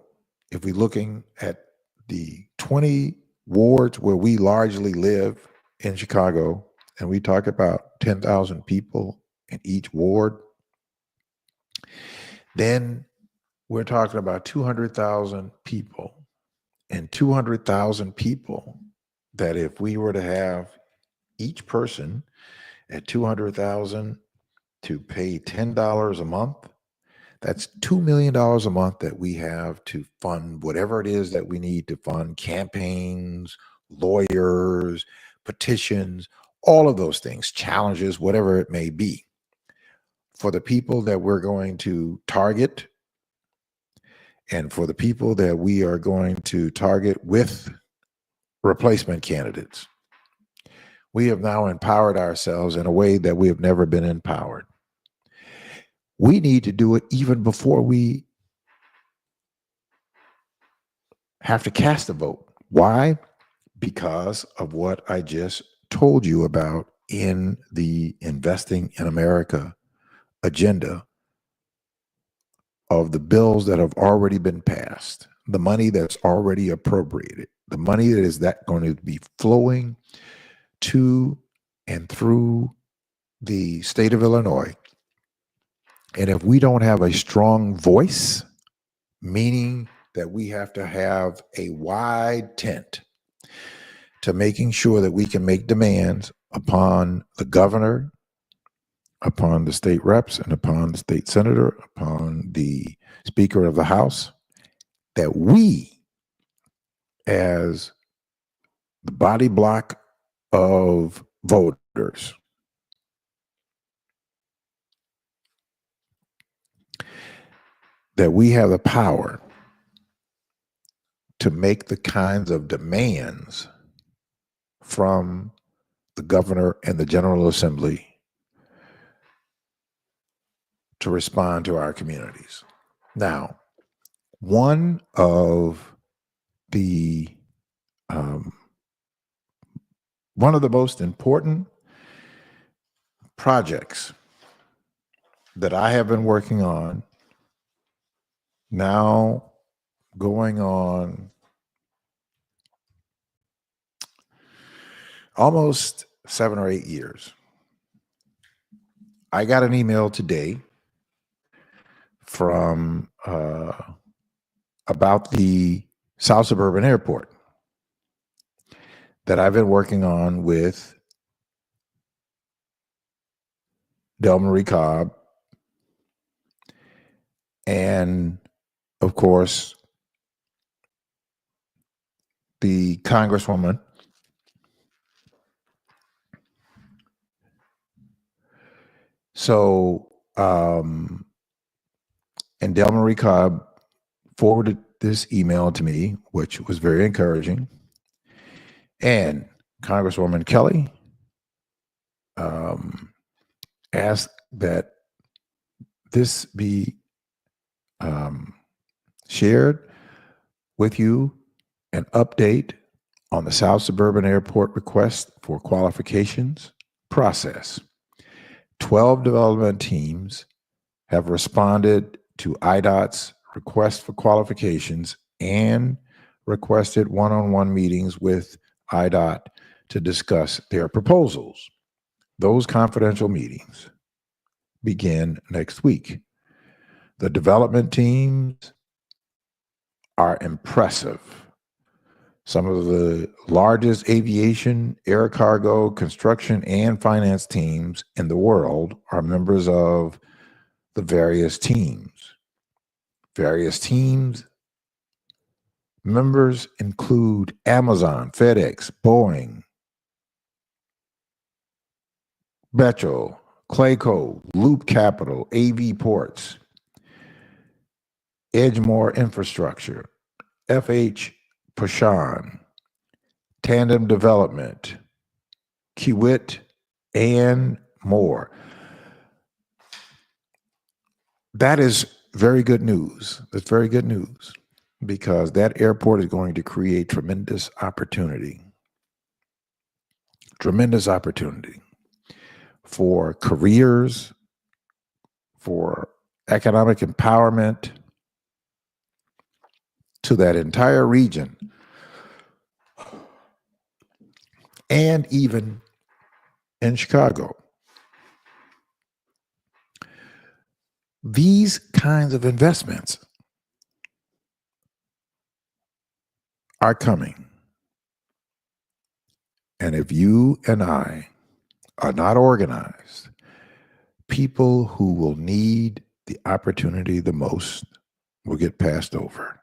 if we're looking at the 20 wards where we largely live in Chicago, and we talk about 10,000 people in each ward, then we're talking about 200,000 people, and 200,000 people that if we were to have each person at 200,000 to pay $10 a month, that's $2 million a month that we have to fund whatever it is that we need to fund: campaigns, lawyers, petitions, all of those things, challenges, whatever it may be, for the people that we're going to target, and for the people that we are going to target with replacement candidates. We have now empowered ourselves in a way that we have never been empowered. We need to do it even before we have to cast a vote. Why? Because of what I just told you about in the Investing in America agenda of the bills that have already been passed, the money that's already appropriated, the money that is going to be flowing to and through the state of Illinois. And if we don't have a strong voice, meaning that we have to have a wide tent to making sure that we can make demands upon the governor, upon the state reps, and upon the state senator, upon the speaker of the House, that we, as the body block of voters, that we have the power to make the kinds of demands from the governor and the General Assembly to respond to our communities. Now, one of the most important projects that I have been working on, now going on almost 7 or 8 years. I got an email today from about the South Suburban Airport that I've been working on with Del Marie Cobb, and of course the Congresswoman So And Del Marie Cobb forwarded this email to me, which was very encouraging. And Congresswoman Kelly asked that this be shared with you, an update on the South Suburban Airport request for qualifications process. 12 development teams have responded to IDOT's request for qualifications and requested one-on-one meetings with IDOT to discuss their proposals. Those confidential meetings begin next week. The development teams are impressive. Some of the largest aviation, air cargo, construction, and finance teams in the world are members of the various teams. Various teams members include Amazon, FedEx, Boeing, Bechtel, Clayco, Loop Capital, AV Ports, Edgemore Infrastructure, FH Pashan, Tandem Development, Kiewit, and more. That is very good news. That's very good news because that airport is going to create tremendous opportunity. Tremendous opportunity for careers, for economic empowerment to that entire region, and even in Chicago. These kinds of investments are coming. And if you and I are not organized, people who will need the opportunity the most will get passed over.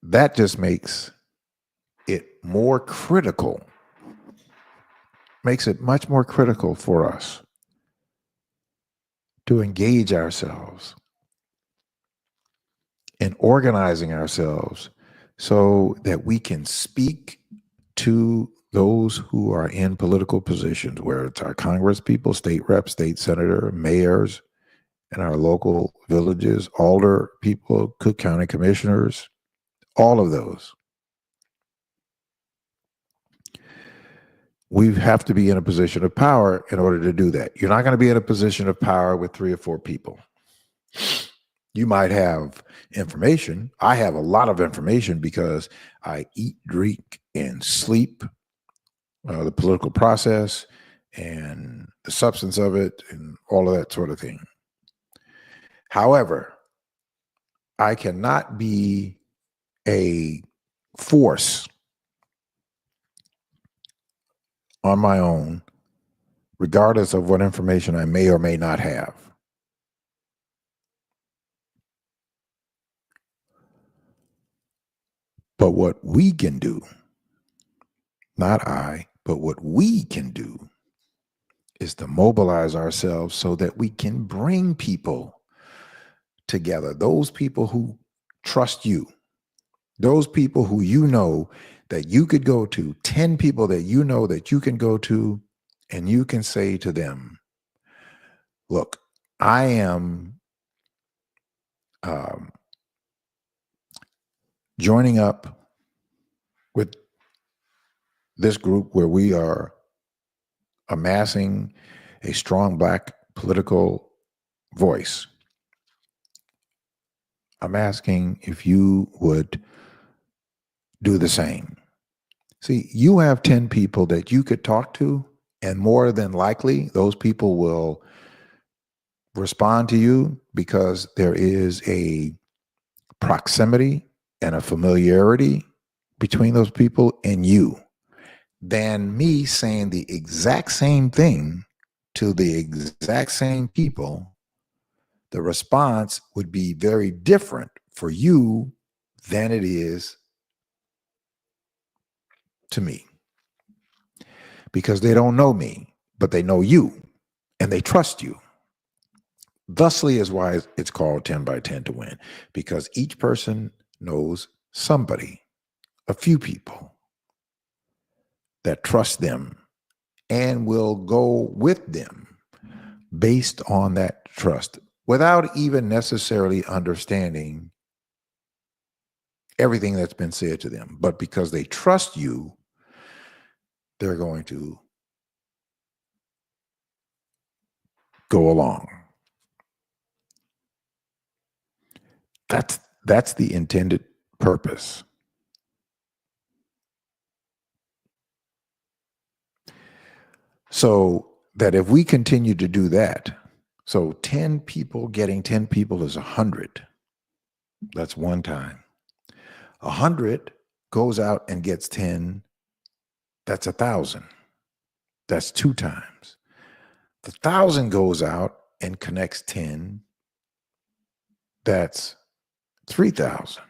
That just makes it more critical, makes it much more critical for us to engage ourselves in organizing ourselves so that we can speak to those who are in political positions, where it's our Congress people, state reps, state senator, mayors, and our local villages, alder people, Cook County commissioners, all of those. We have to be in a position of power in order to do that. You're not going to be in a position of power with 3 or 4 people. You might have information. I have a lot of information because I eat, drink, and sleep the political process and the substance of it and all of that sort of thing. However, I cannot be a force on my own, regardless of what information I may or may not have. But what we can do, not I, but what we can do is to mobilize ourselves so that we can bring people together. Those people who trust you, those people who you know that you could go to, 10 people that you know that you can go to, and you can say to them, look, I am joining up with this group where we are amassing a strong Black political voice. I'm asking if you would do the same. See, you have 10 people that you could talk to, and more than likely, those people will respond to you because there is a proximity and a familiarity between those people and you, than me saying the exact same thing to the exact same people. The response would be very different for you than it is to me, because they don't know me. but they know you and they trust you. Thusly is why it's called 10 by 10 to win, because each person knows somebody, a few people that trust them and will go with them based on that trust without even necessarily understanding everything that's been said to them. But because they trust you, they're going to go along. That's the intended purpose. So that if we continue to do that, so 10 people getting 10 people is 100. That's one time. 100 goes out and gets 10. That's 1,000. That's two times. The 1,000 goes out and connects 10. That's 3,000.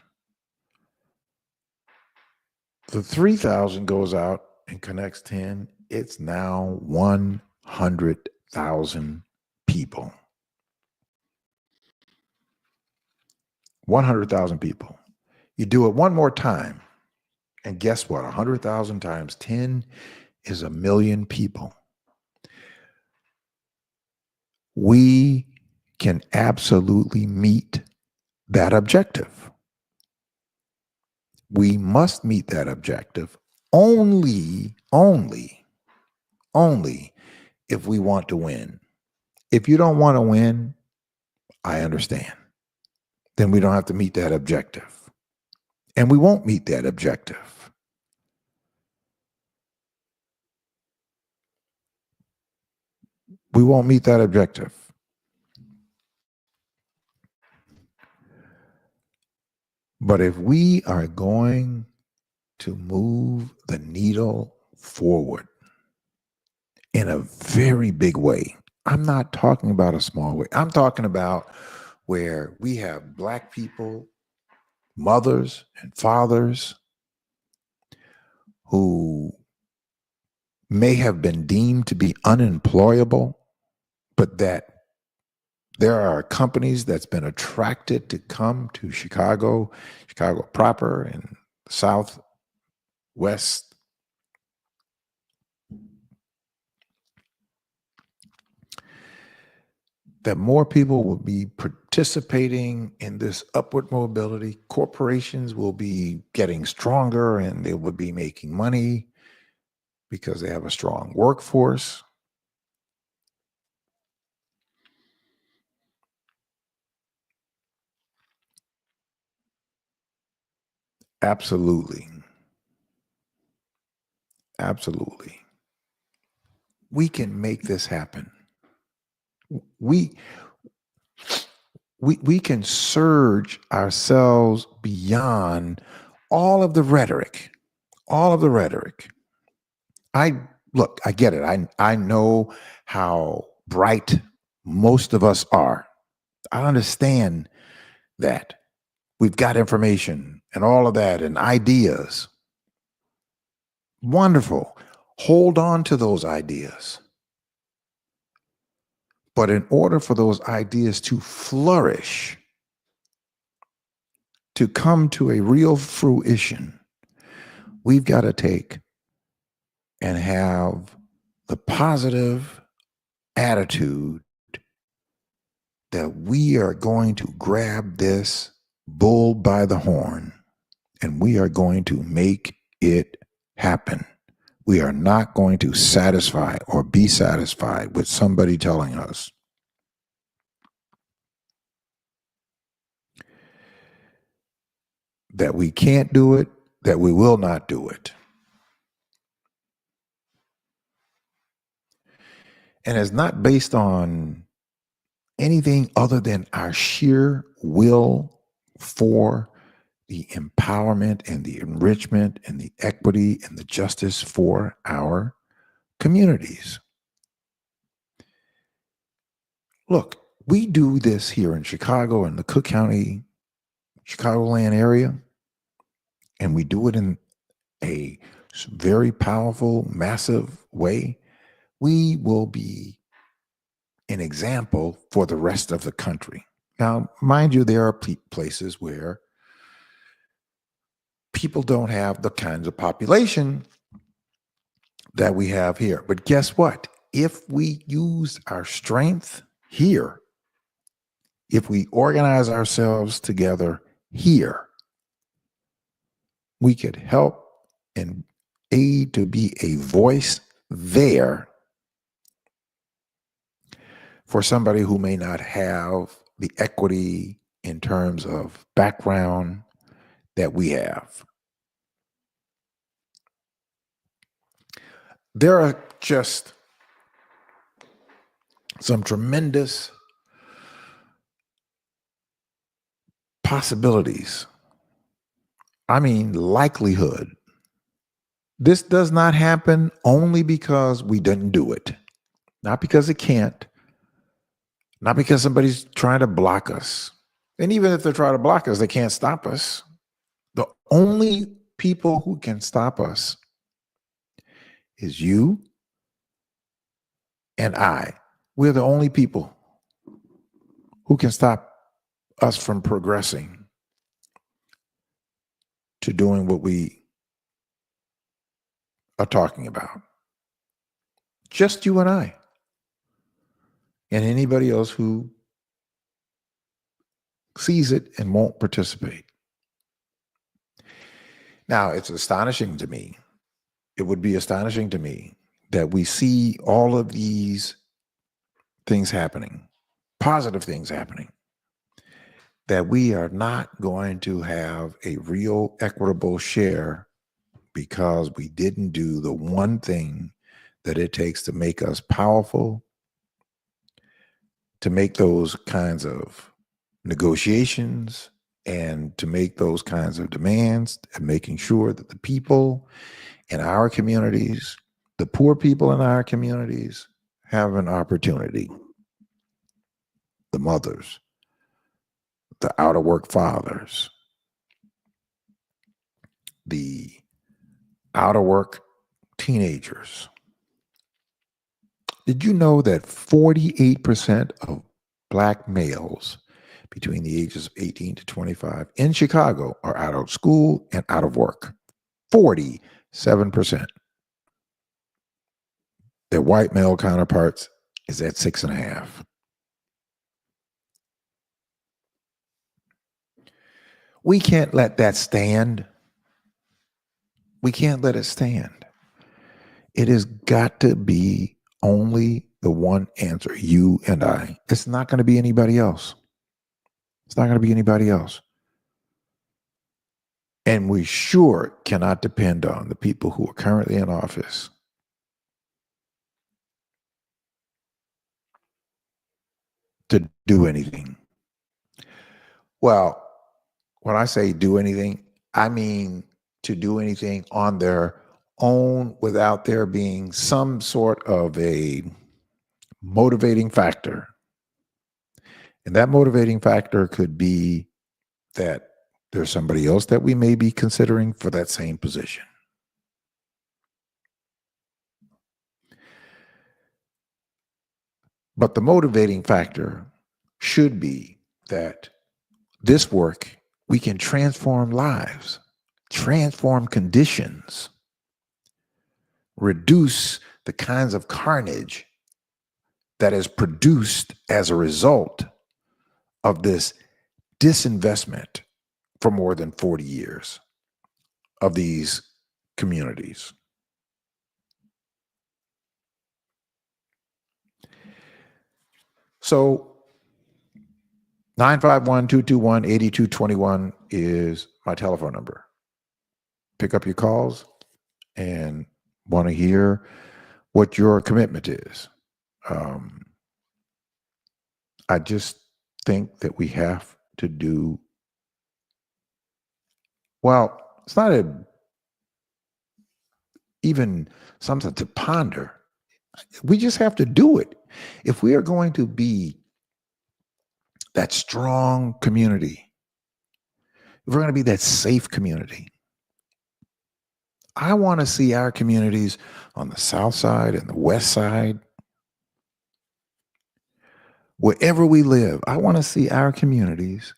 The 3,000 goes out and connects 10. It's now 100,000 people. 100,000 people. You do it one more time, and guess what? 100,000 times 10 is 1,000,000 people. We can absolutely meet that objective. We must meet that objective only if we want to win. If you don't want to win, I understand. Then we don't have to meet that objective. And we won't meet that objective. We won't meet that objective. But if we are going to move the needle forward in a very big way, I'm not talking about a small way. I'm talking about where we have Black people, mothers and fathers who may have been deemed to be unemployable, but that there are companies that's been attracted to come to Chicago proper and Southwest. That more people will be participating in this upward mobility. Corporations will be getting stronger and they will be making money because they have a strong workforce. Absolutely. Absolutely. We can make this happen. We can surge ourselves beyond all of the rhetoric. All of the rhetoric. I get it. I know how bright most of us are. I understand that. We've got information and all of that and ideas. Wonderful. Hold on to those ideas. But in order for those ideas to flourish, to come to a real fruition, we've got to take and have the positive attitude that we are going to grab this bull by the horn and we are going to make it happen. We are not going to satisfy or be satisfied with somebody telling us that we can't do it, that we will not do it. And it's not based on anything other than our sheer will for the empowerment and the enrichment and the equity and the justice for our communities. Look, we do this here in Chicago and the Cook County, Chicagoland area, and we do it in a very powerful, massive way we will be an example for the rest of the country. Now, mind you, there are places where people don't have the kinds of population that we have here. But guess what? If we use our strength here, if we organize ourselves together here, we could help and aid to be a voice there for somebody who may not have the equity in terms of background that we have. There are just some tremendous possibilities. I mean, likelihood. This does not happen only because we didn't do it, not because it can't, not because somebody's trying to block us. And even if they're trying to block us, they can't stop us. The only people who can stop us is you and I. We're the only people who can stop us from progressing to doing what we are talking about. Just you and I. And anybody else who sees it and won't participate. Now, it's astonishing to me. It would be astonishing to me that we see all of these things happening, positive things happening, that we are not going to have a real equitable share because we didn't do the one thing that it takes to make us powerful, to make those kinds of negotiations and to make those kinds of demands, and making sure that the people in our communities, the poor people in our communities, have an opportunity. The mothers, the out of work fathers, the out of work teenagers. Did you know that 48% of Black males between the ages of 18 to 25 in Chicago are out of school and out of work? 47%. Their white male counterparts is at 6.5%. We can't let that stand. We can't let it stand. It has got to be only the one answer, you and I. It's not going to be anybody else. It's not going to be anybody else. And we sure cannot depend on the people who are currently in office to do anything. Well, when I say do anything, I mean to do anything on their own without there being some sort of a motivating factor. And that motivating factor could be that there's somebody else that we may be considering for that same position. But the motivating factor should be that this work, we can transform lives, transform conditions, reduce the kinds of carnage that is produced as a result of this disinvestment for more than 40 years of these communities. So 951-221-8221 is my telephone number. Pick up your calls and want to hear what your commitment is. I just think that we have to do, well, it's not even something to ponder. We just have to do it. If we are going to be that strong community, if we're going to be that safe community, I want to see our communities on the south side and the west side, wherever we live, I want to see our communities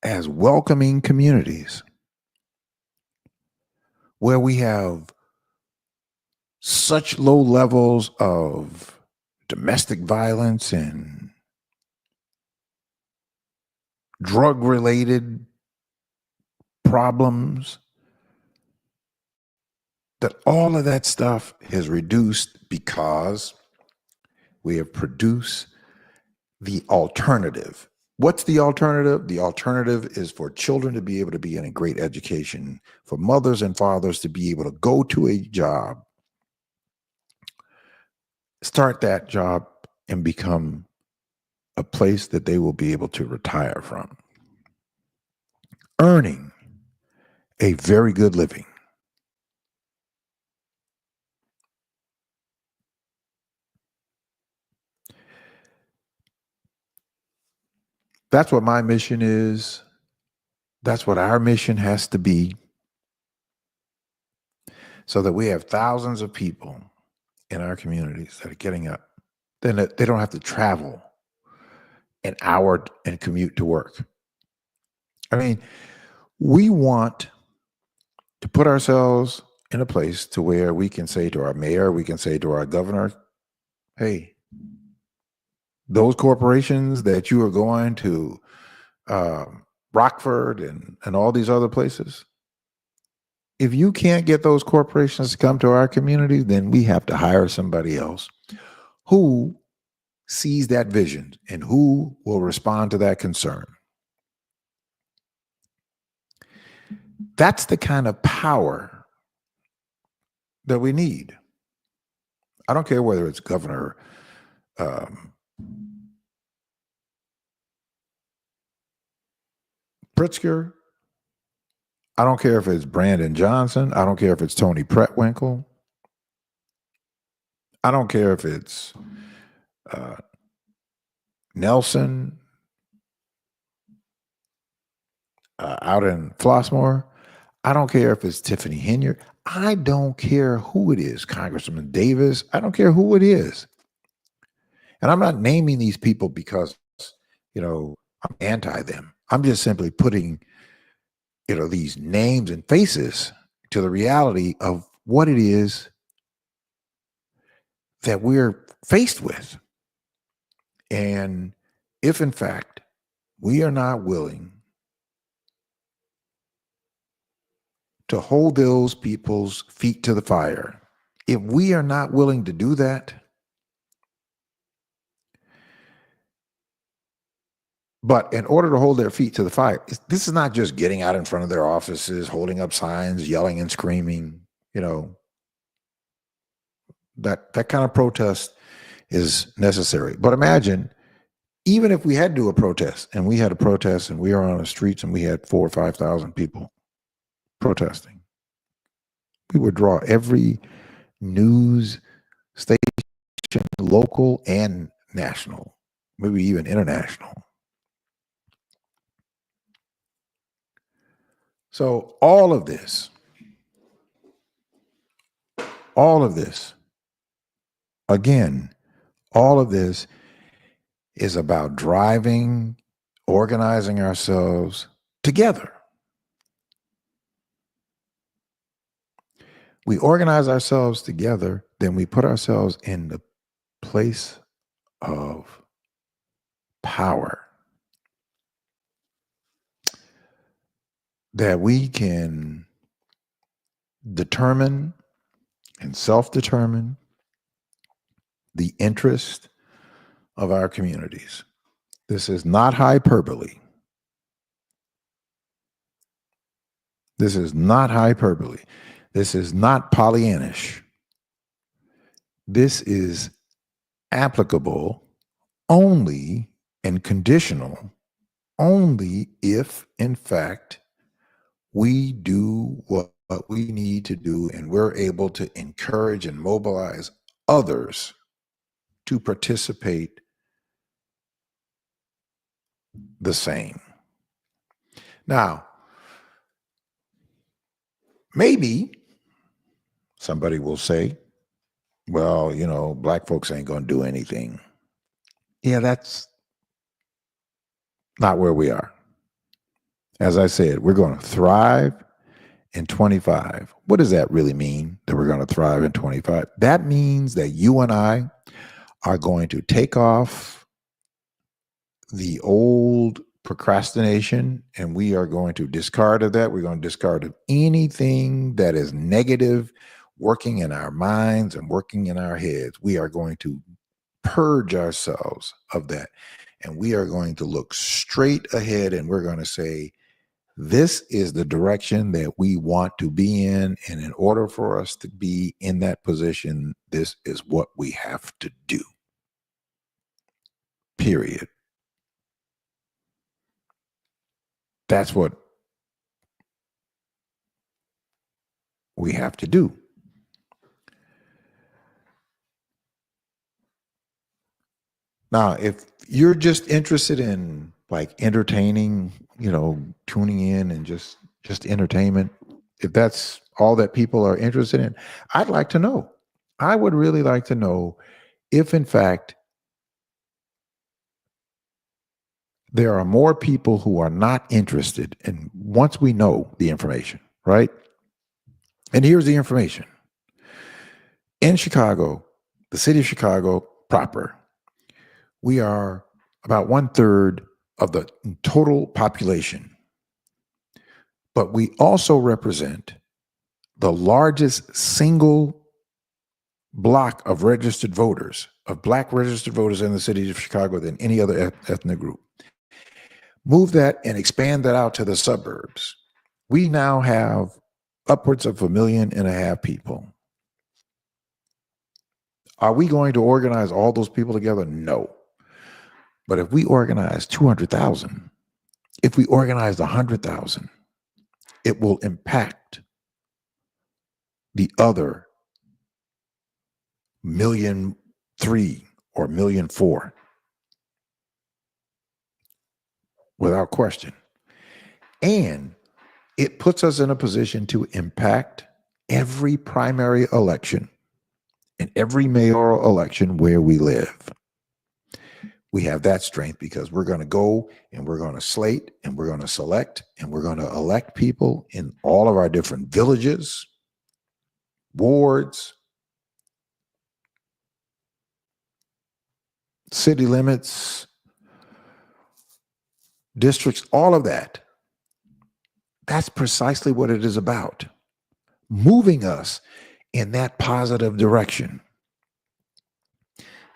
as welcoming communities where we have such low levels of domestic violence and drug related problems, that all of that stuff has reduced because we have produced the alternative. What's the alternative? The alternative is for children to be able to be in a great education, for mothers and fathers to be able to go to a job, start that job, and become a place that they will be able to retire from, earning a very good living. That's what my mission is. That's what our mission has to be, so that we have thousands of people in our communities that are getting up. Then they don't have to travel an hour and commute to work. I mean, we want to put ourselves in a place to where we can say to our mayor, we can say to our governor, hey, those corporations that you are going to Rockford and all these other places, if you can't get those corporations to come to our community, then we have to hire somebody else who sees that vision and who will respond to that concern. That's the kind of power that we need. I don't care whether it's Governor Pritzker. I don't care if it's Brandon Johnson. I don't care if it's Tony Pretwinkle. I don't care if it's Nelson out in Flossmoor. I don't care if it's Tiffany Henyard. I don't care who it is, Congressman Davis. I don't care who it is. And I'm not naming these people because, I'm anti them. I'm just simply putting, these names and faces to the reality of what it is that we're faced with. And if in fact we are not willing to hold those people's feet to the fire, if we are not willing to do that, but in order to hold their feet to the fire, this is not just getting out in front of their offices, holding up signs, yelling and screaming, that kind of protest is necessary. But imagine, even if we had to do a protest and we had a protest and we were on the streets and we had 4,000 or 5,000 people protesting, we would draw every news station, local and national, maybe even international. So all of this, again, all of this is about organizing ourselves together. We organize ourselves together, then we put ourselves in the place of power, that we can determine and self-determine the interest of our communities. This is not hyperbole. This is not hyperbole. This is not Pollyannish. This is applicable only and conditional only if, in fact, we do what we need to do and we're able to encourage and mobilize others to participate the same. Now, maybe Somebody will say, well, black folks ain't going to do anything. Yeah, that's not where we are. As I said, we're going to thrive in 25. What does that really mean, that we're going to thrive in 25? That means that you and I are going to take off the old procrastination and we are going to discard of that. We're going to discard of anything that is negative working in our minds and working in our heads. We are going to purge ourselves of that. And we are going to look straight ahead and we're going to say, this is the direction that we want to be in. And in order for us to be in that position, this is what we have to do. Period. That's what we have to do. Now, if you're just interested in like entertaining, tuning in and just entertainment, if that's all that people are interested in, I'd like to know. I would really like to know if, in fact, there are more people who are not interested. And once we know the information, right? And here's the information. In Chicago, the city of Chicago proper, we are about 1/3 of the total population. But we also represent the largest single block of registered voters, of black registered voters in the city of Chicago than any other ethnic group. Move that and expand that out to the suburbs. We now have upwards of 1.5 million people. Are we going to organize all those people together? No. But if we organize 200,000, if we organize 100,000, it will impact the other 1.3 million or 1.4 million without question. And it puts us in a position to impact every primary election and every mayoral election where we live. We have that strength because we're going to go and we're going to slate and we're going to select and we're going to elect people in all of our different villages, wards, city limits, districts, all of that. That's precisely what it is about. Moving us in that positive direction.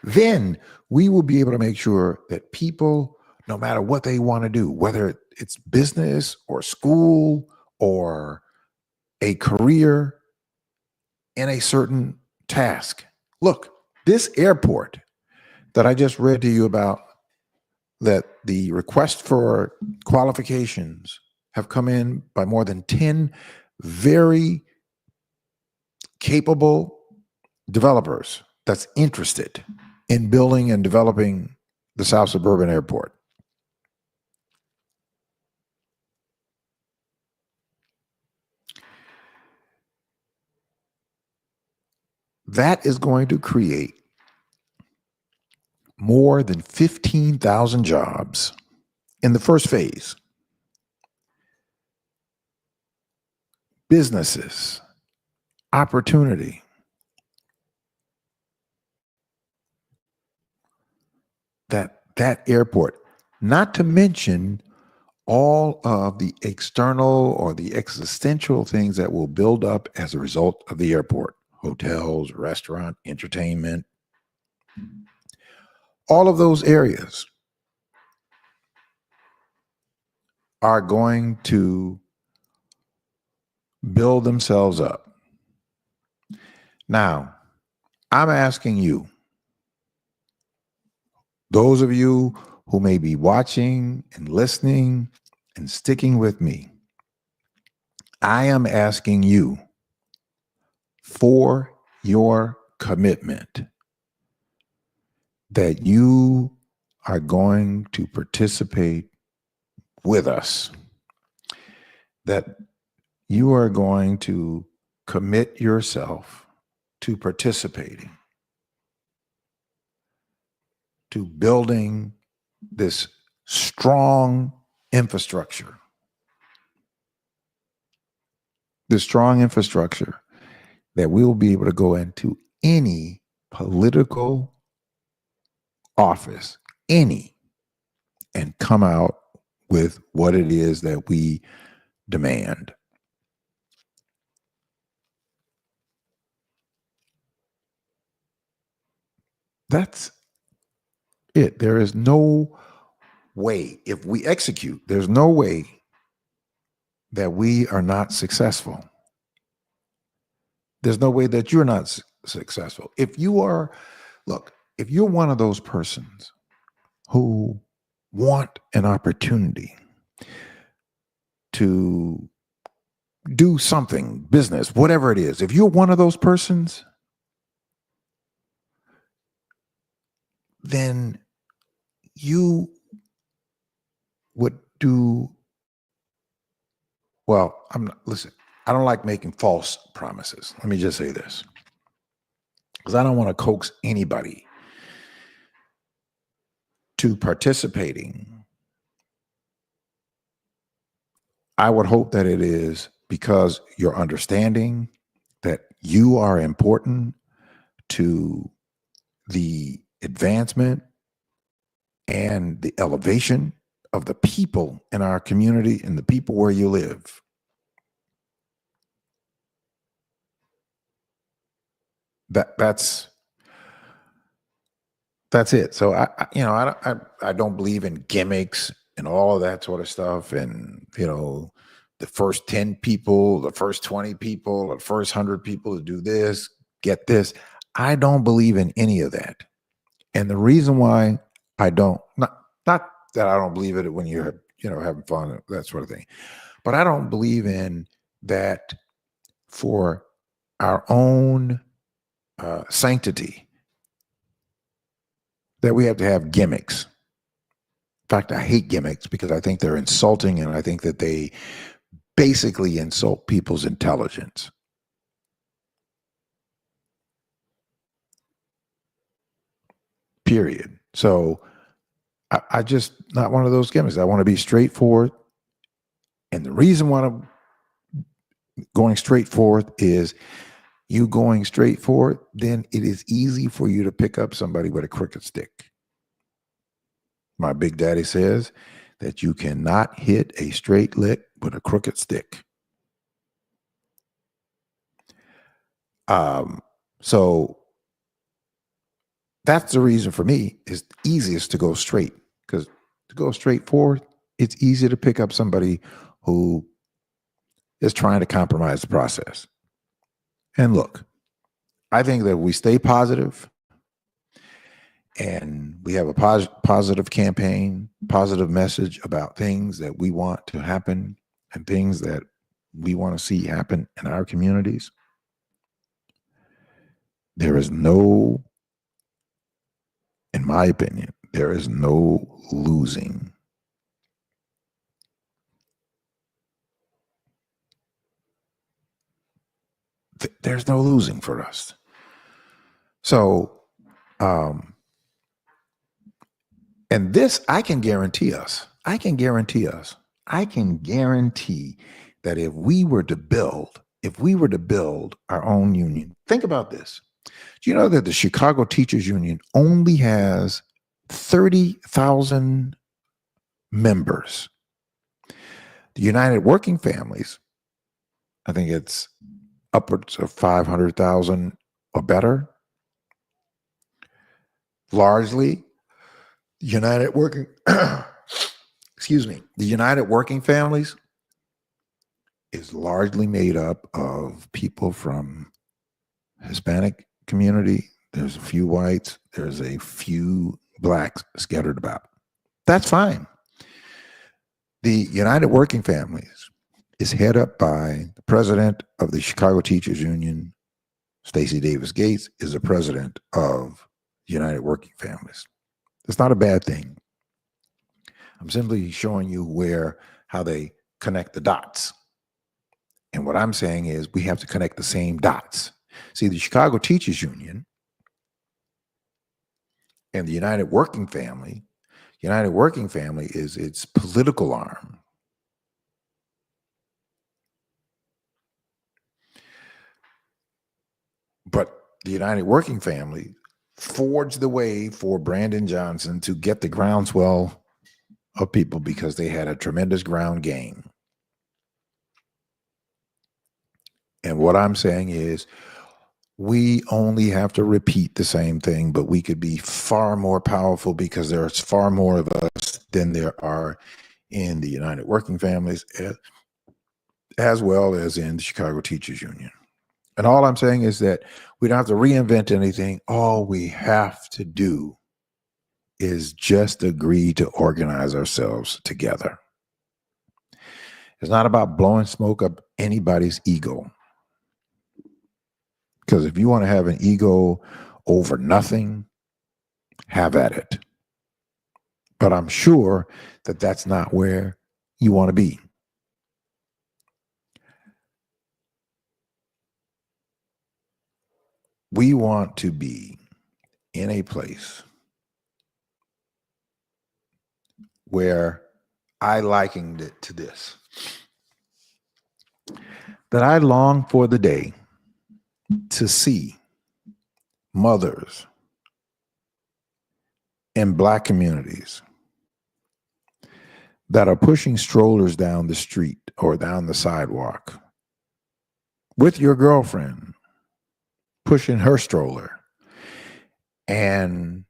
Then we will be able to make sure that people, no matter what they want to do, whether it's business or school or a career in a certain task. Look, this airport that I just read to you about, that the request for qualifications have come in by more than 10 very capable developers that's interested in building and developing the South Suburban Airport. That is going to create more than 15,000 jobs in the first phase. Businesses, opportunity. That airport, not to mention all of the external or the existential things that will build up as a result of the airport. Hotels, restaurant, entertainment, all of those areas are going to build themselves up. Now, I'm asking you, those of you who may be watching and listening and sticking with me, I am asking you for your commitment that you are going to participate with us, that you are going to commit yourself to participating, to building this strong infrastructure, that we will be able to go into any political office, and come out with what it is that we demand. That's it. There is no way, if we execute, there's no way that we are not successful. There's no way that you're not successful. If you're one of those persons who want an opportunity to do something, business, whatever it is, if you're one of those persons, then you would do well. Listen, I don't like making false promises. Let me just say this, because I don't want to coax anybody to participating. I would hope that it is because you're understanding that you are important to the advancement and the elevation of the people in our community and the people where you live. That's it. So I don't believe in gimmicks and all of that sort of stuff. And the first 10 people, the first 20 people, the first 100 people to do this, get this. I don't believe in any of that. And the reason why I don't, not that I don't believe it when you're having fun, that sort of thing, but I don't believe in that for our own sanctity, that we have to have gimmicks. In fact, I hate gimmicks because I think they're insulting, and I think that they basically insult people's intelligence. Period. So I just not one of those gimmicks. I want to be straightforward. And the reason why I'm going straight forward is you going straight forward, then it is easy for you to pick up somebody with a crooked stick. My big daddy says that you cannot hit a straight lick with a crooked stick. So that's the reason for me is easiest to go straight, because to go straight forward, it's easy to pick up somebody who is trying to compromise the process. And look, I think that we stay positive and we have a positive campaign, positive message about things that we want to happen and things that we want to see happen in our communities. There is no, in my opinion, there is no losing. There's no losing for us. So, and this, I can guarantee that if we were to build our own union, think about this. Do you know that the Chicago Teachers Union only has 30,000 members? The United Working Families, I think it's upwards of 500,000 or better. Largely, the United Working Families is largely made up of people from Hispanic community. There's a few whites. There's a few blacks scattered about. That's fine. The United Working Families is head up by the president of the Chicago Teachers Union. Stacey Davis Gates is the president of United Working Families. It's not a bad thing. I'm simply showing you how they connect the dots. And what I'm saying is we have to connect the same dots. See, the Chicago Teachers Union and the United Working Family is its political arm. But the United Working Family forged the way for Brandon Johnson to get the groundswell of people because they had a tremendous ground game. And what I'm saying is we only have to repeat the same thing, but we could be far more powerful because there's far more of us than there are in the United Working Families, as well as in the Chicago Teachers Union. And all I'm saying is that we don't have to reinvent anything. All we have to do is just agree to organize ourselves together. It's not about blowing smoke up anybody's ego. Because if you want to have an ego over nothing, have at it. But I'm sure that that's not where you want to be. We want to be in a place where I likened it to this, that I long for the day to see mothers in Black communities that are pushing strollers down the street or down the sidewalk with your girlfriend pushing her stroller. And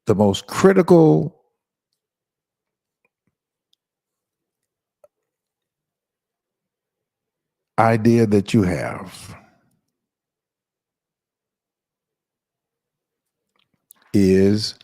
the most critical idea that you have is,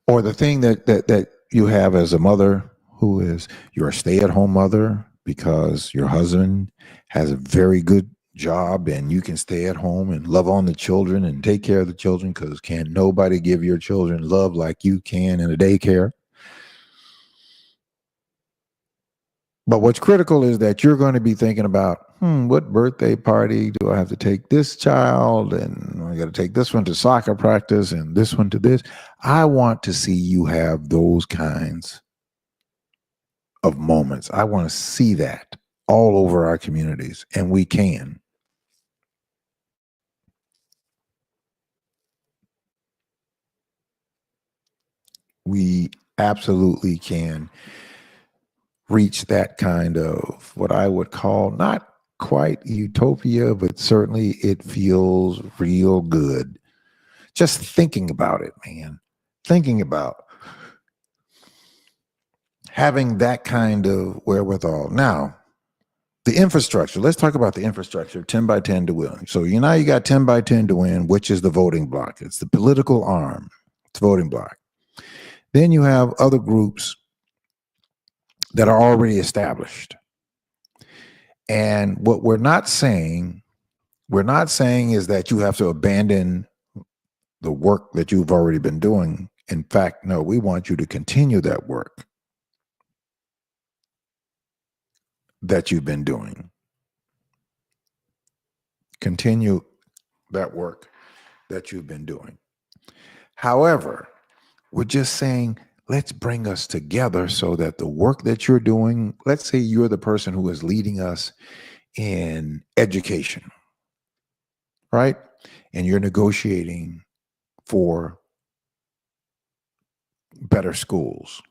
or the thing that you have as a mother who is, you're a stay-at-home mother because your husband has a very good job and you can stay at home and love on the children and take care of the children because can't nobody give your children love like you can in a daycare. But what's critical is that you're going to be thinking about, what birthday party do I have to take this child? And I got to take this one to soccer practice and this one to this. I want to see you have those kinds of moments. I want to see that all over our communities, and we can. We absolutely can reach that kind of what I would call not quite utopia, but certainly it feels real good. Just thinking about it, man. Thinking about having that kind of wherewithal. Now, the infrastructure. Let's talk about the infrastructure. 10 by 10 to win. So you got 10 by 10 to win, which is the voting block. It's the political arm. It's voting block. Then you have other groups that are already established. And what we're not saying is that you have to abandon the work that you've already been doing. In fact, no, we want you to continue that work that you've been doing. Continue that work that you've been doing. However, we're just saying, let's bring us together so that the work that you're doing, let's say you're the person who is leading us in education, right? And you're negotiating for better schools.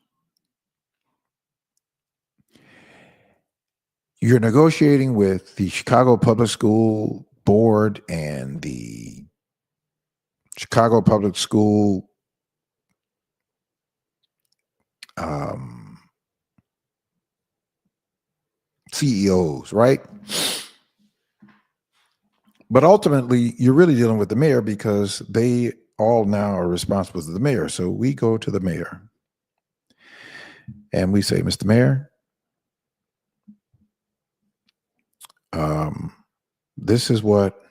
You're negotiating with the Chicago Public School Board and the Chicago Public School CEOs, right? But ultimately, you're really dealing with the mayor because they all now are responsible to the mayor. So we go to the mayor and we say, Mr. Mayor, this is what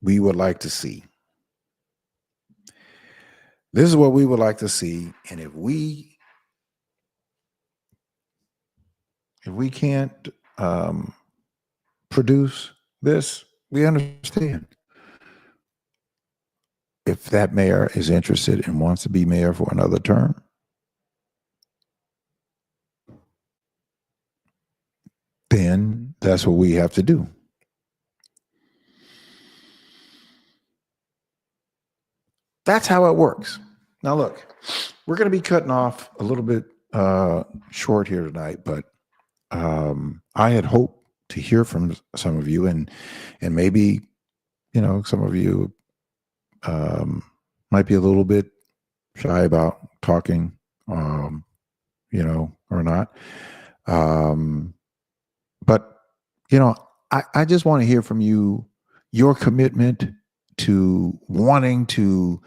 we would like to see. This is what we would like to see. And if if we can't produce this, we understand. If that mayor is interested and wants to be mayor for another term, then that's what we have to do. That's how it works. Now, look, we're going to be cutting off a little bit short here tonight, but I had hoped to hear from some of you, and maybe, you know, some of you might be a little bit shy about talking, you know, or not. But, you know, I just want to hear from you, your commitment to wanting to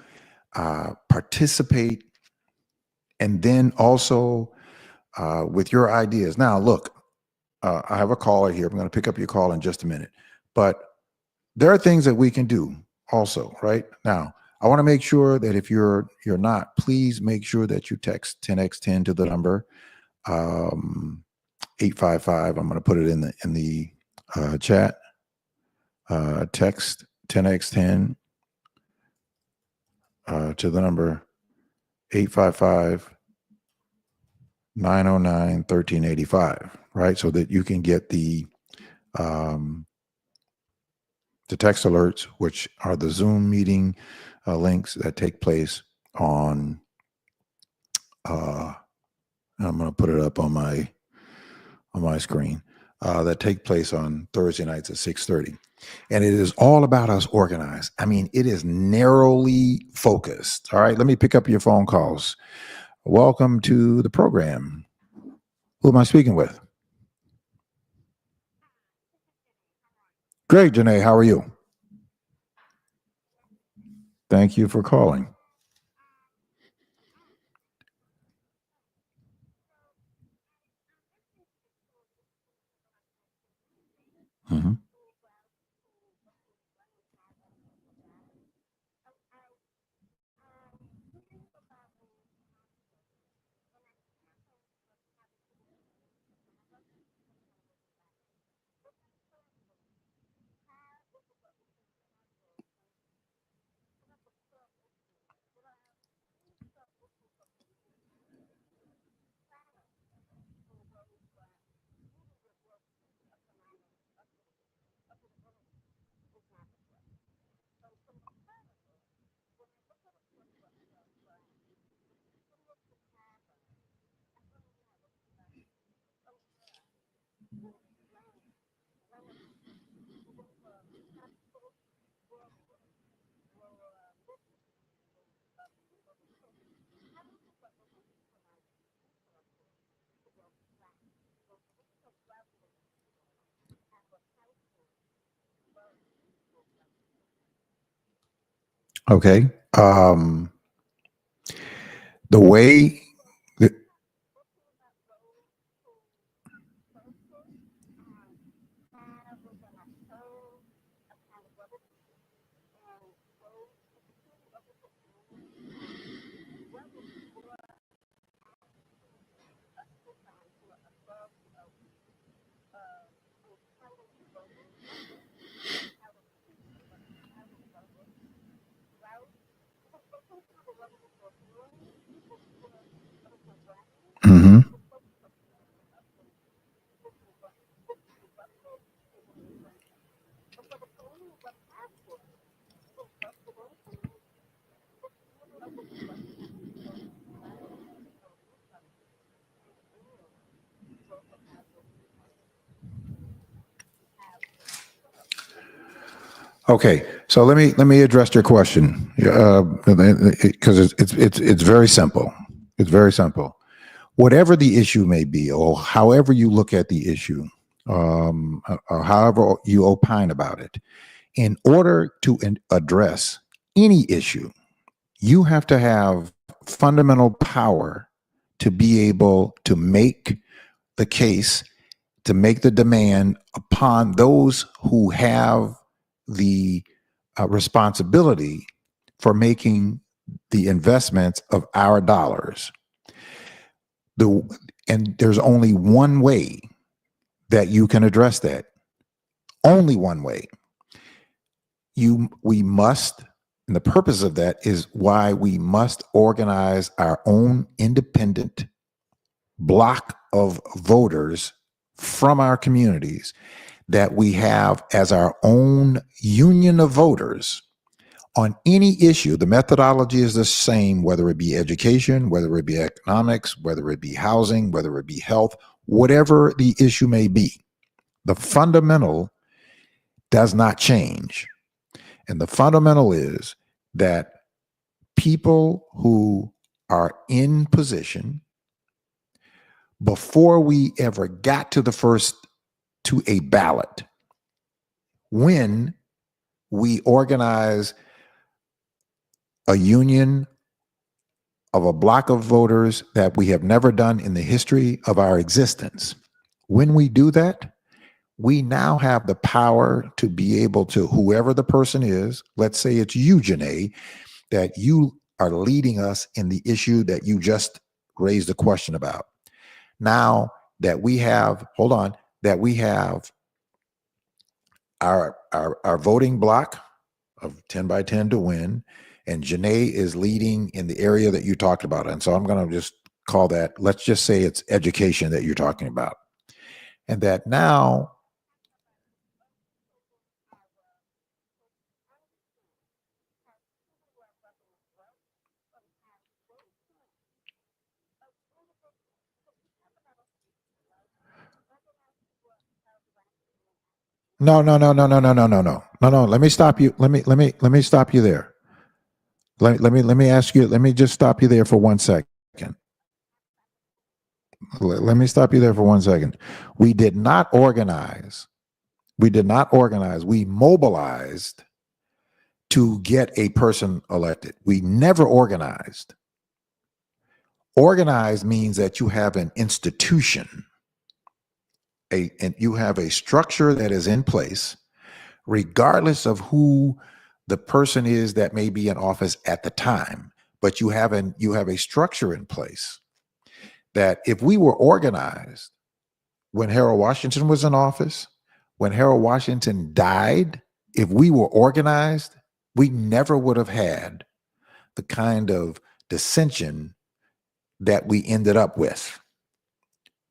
participate, and then also with your ideas. Now, look, I have a caller here. I'm going to pick up your call in just a minute. But there are things that we can do also, right? Now, I want to make sure that if you're not, please make sure that you text 10x10 to the number 855. I'm going to put it in the chat. Text 10x10 to the number 855 909 1385, right? So that you can get the text alerts, which are the Zoom meeting links that take place on, I'm going to put it up on my screen, that take place on Thursday nights at 6:30. And it is all about us organized. I mean, it is narrowly focused. All right, let me pick up your phone calls. Welcome to the program. Who am I speaking with? Great, Janae. How are you? Thank you for calling. Mm-hmm. Okay. The way that, mm-hmm. Okay, so let me address your question, because it's very simple. It's very simple. Whatever the issue may be, or however you look at the issue, or however you opine about it, in order to address any issue, you have to have fundamental power to be able to make the case, to make the demand upon those who have the responsibility for making the investments of our dollars. And there's only one way that you can address that. Only one way. We must, and the purpose of that is why we must organize our own independent block of voters from our communities that we have as our own union of voters on any issue. The methodology is the same, whether it be education, whether it be economics, whether it be housing, whether it be health, whatever the issue may be. The fundamental does not change. And the fundamental is that people who are in position, before we ever got to a ballot, when we organize a union of a block of voters that we have never done in the history of our existence, when we do that, we now have the power to be able to, whoever the person is, let's say it's you, Janae, that you are leading us in the issue that you just raised a question about. Now that we have, hold on, that we have our voting block of 10 by 10 to win, and Janae is leading in the area that you talked about. And so I'm going to just call that, let's just say it's education that you're talking about. And that now, no. Let me stop you. Let me stop you there. Let me ask you. Let me just stop you there for 1 second. Let me stop you there for 1 second. We did not organize. We did not organize. We mobilized to get a person elected. We never organized. Organized means that you have an institution, and you have a structure that is in place, regardless of who the person is that may be in office at the time. But you have a structure in place that if we were organized when Harold Washington was in office, when Harold Washington died, if we were organized, we never would have had the kind of dissension that we ended up with.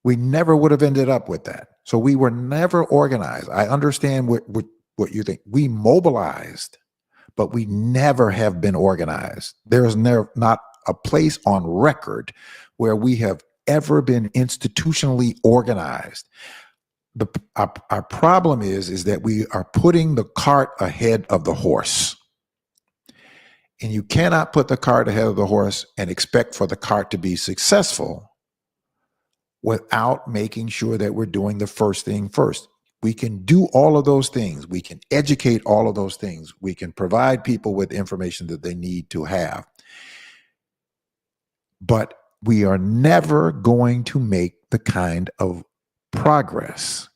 We never would have ended up with that. So we were never organized. I understand what you think. We mobilized, but we never have been organized. There is not a place on record where we have ever been institutionally organized. Our problem is that we are putting the cart ahead of the horse. And you cannot put the cart ahead of the horse and expect for the cart to be successful without making sure that we're doing the first thing first. We can do all of those things. We can educate all of those things. We can provide people with information that they need to have. But we are never going to make the kind of progress,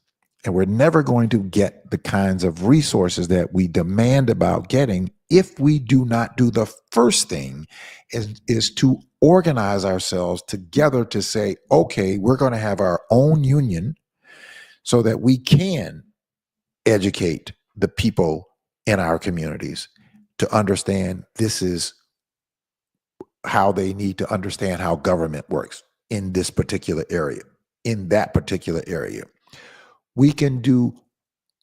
and we're never going to get the kinds of resources that we demand about getting if we do not do the first thing, is to organize ourselves together to say, okay, we're going to have our own union so that we can educate the people in our communities to understand this is how they need to understand how government works in this particular area, in that particular area. We can do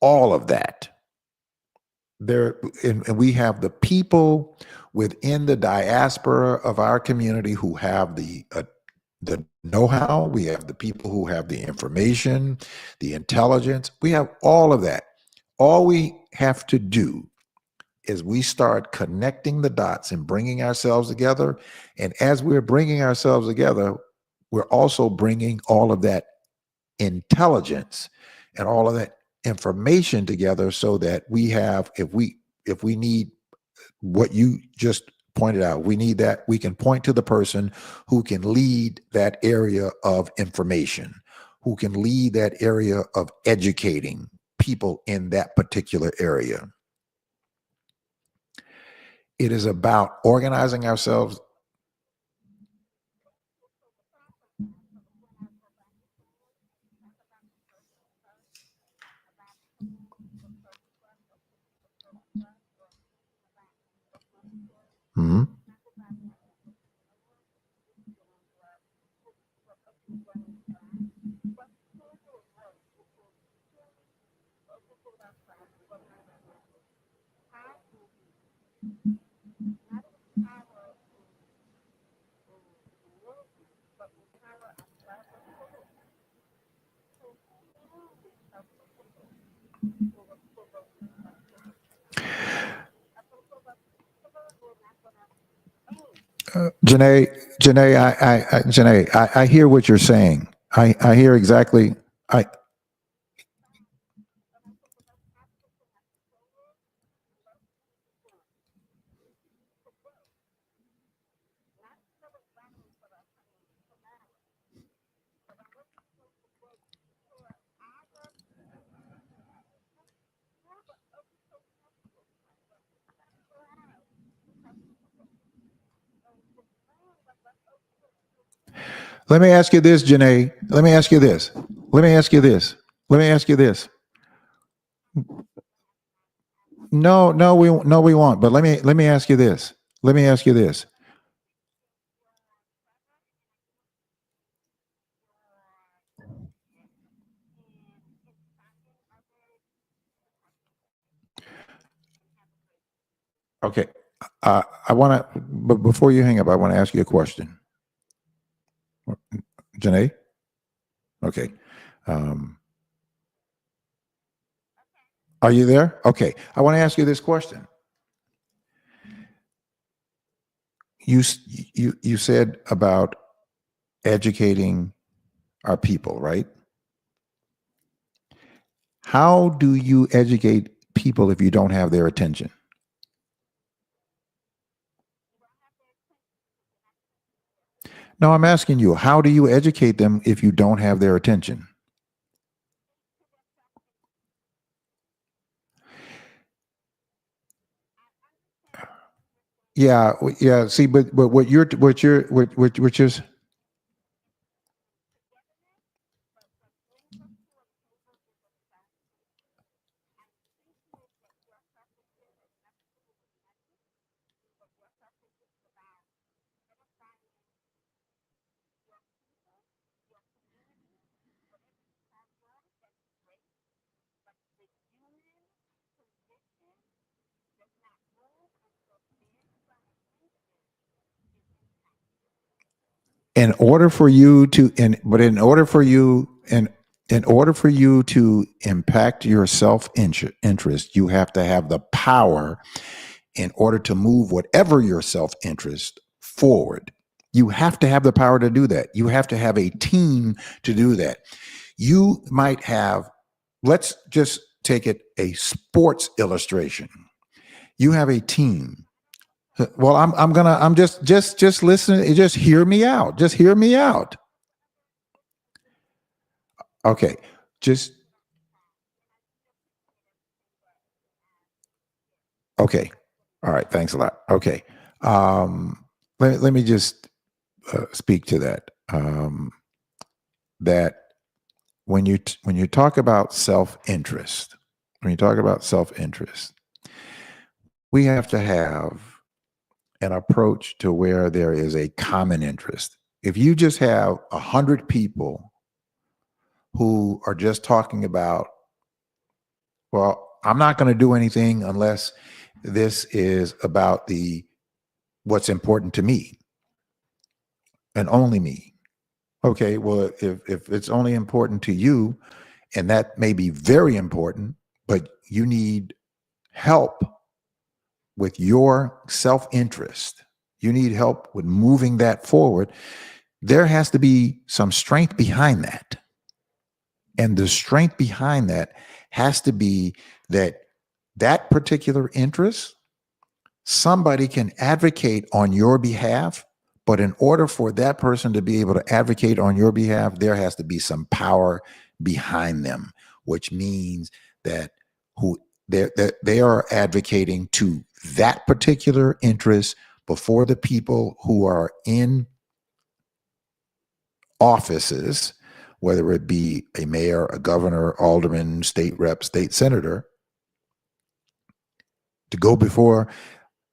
all of that. And we have the people within the diaspora of our community who have the know-how. We have the people who have the information, the intelligence. We have all of that. All we have to do is we start connecting the dots and bringing ourselves together. And as we're bringing ourselves together, we're also bringing all of that intelligence and all of that information together so that we have, if we need what you just pointed out, we need that, we can point to the person who can lead that area of information, who can lead that area of educating people in that particular area. It is about organizing ourselves. Janae, I hear what you're saying. I hear exactly. I Let me ask you this, Janae. Let me ask you this. Let me ask you this. Let me ask you this. No, we won't. But let me ask you this. Let me ask you this. Okay. I want to, but before you hang up, I want to ask you a question. Janae? Okay. Um, are you there? Okay. I want to ask you this question. You said about educating our people, right? How do you educate people if you don't have their attention? No, I'm asking you, how do you educate them if you don't have their attention? Yeah, yeah. See, but what you're in order for you to in order for you in order for you to impact your self interest, you have to have the power in order to move whatever your self interest forward. You have to have the power to do that. You have to have a team to do that. You might have, let's just take it a sports illustration. You have a team. Well, I'm just listening. Just hear me out. Just hear me out. Okay. Just okay. All right. Thanks a lot. Okay. Let me just speak to that. That when you talk about self interest, when you talk about self interest, we have to have an approach to where there is a common interest. If you just have 100 people who are just talking about, well, I'm not going to do anything unless this is about the what's important to me and only me. Okay, well, if it's only important to you, and that may be very important, but you need help with your self interest, you need help with moving that forward, there has to be some strength behind that. And the strength behind that has to be that that particular interest, somebody can advocate on your behalf. But in order for that person to be able to advocate on your behalf, there has to be some power behind them, which means that who they are advocating to that particular interest before the people who are in offices, whether it be a mayor, a governor, alderman, state rep, state senator, to go before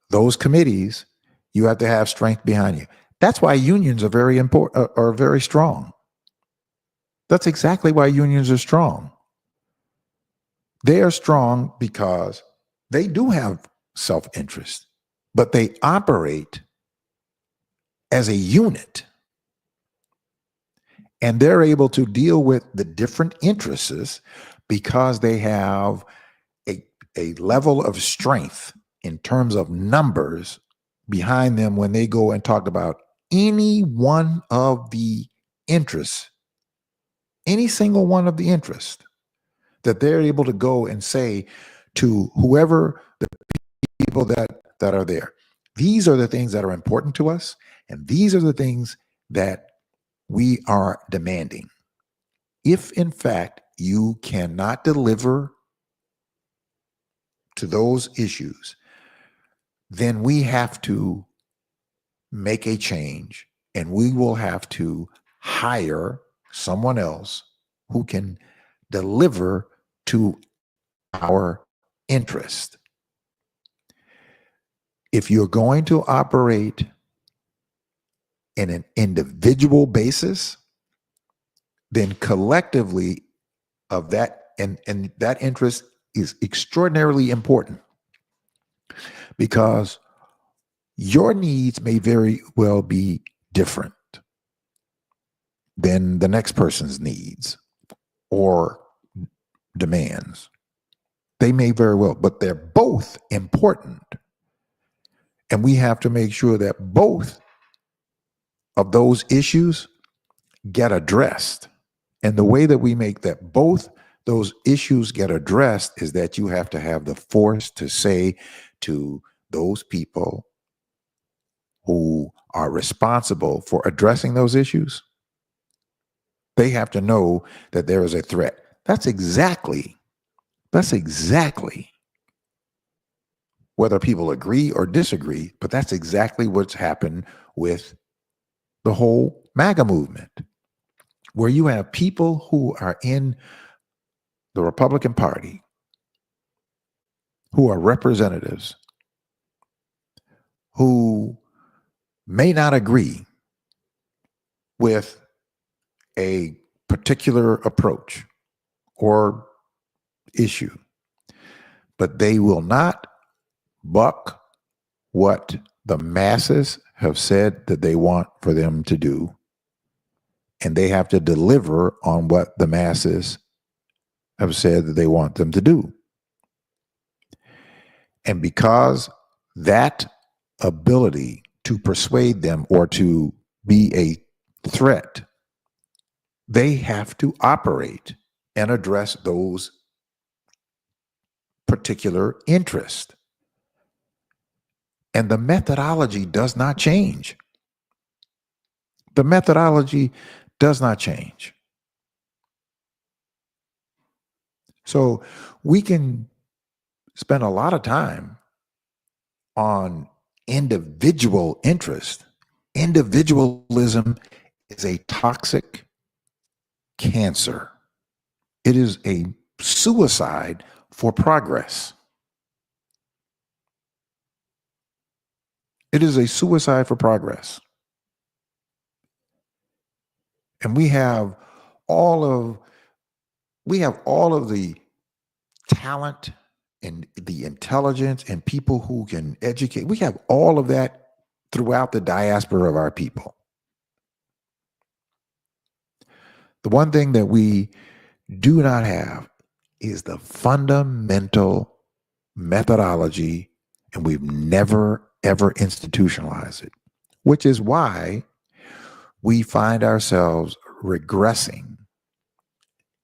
those committees, you have to have strength behind you. That's why unions are very important, are very strong. That's exactly why unions are strong. They are strong because they do have self interest, but they operate as a unit and they're able to deal with the different interests because they have a level of strength in terms of numbers behind them when they go and talk about any one of the interests, any single one of the interests, that they're able to go and say to whoever the people that are there, these are the things that are important to us, and these are the things that we are demanding. If in fact you cannot deliver to those issues, then we have to make a change, and we will have to hire someone else who can deliver to our interest. If you're going to operate in an individual basis, then collectively of that, and that interest is extraordinarily important, because your needs may very well be different than the next person's needs or demands. They may very well, but they're both important. And we have to make sure that both of those issues get addressed. And the way that we make that both those issues get addressed is that you have to have the force to say to those people who are responsible for addressing those issues, they have to know that there is a threat. That's exactly whether people agree or disagree, but that's exactly what's happened with the whole MAGA movement, where you have people who are in the Republican Party, who are representatives, who may not agree with a particular approach or issue, but they will not buck what the masses have said that they want for them to do. And they have to deliver on what the masses have said that they want them to do. And because that ability to persuade them or to be a threat, they have to operate and address those particular interests. And the methodology does not change. The methodology does not change. So we can spend a lot of time on individual interest. Individualism is a toxic cancer. It is a suicide for progress. It is a suicide for progress. And we have all of the talent and the intelligence and people who can educate. We have all of that throughout the diaspora of our people. The one thing that we do not have is the fundamental methodology, and we've never, ever institutionalized it, which is why we find ourselves regressing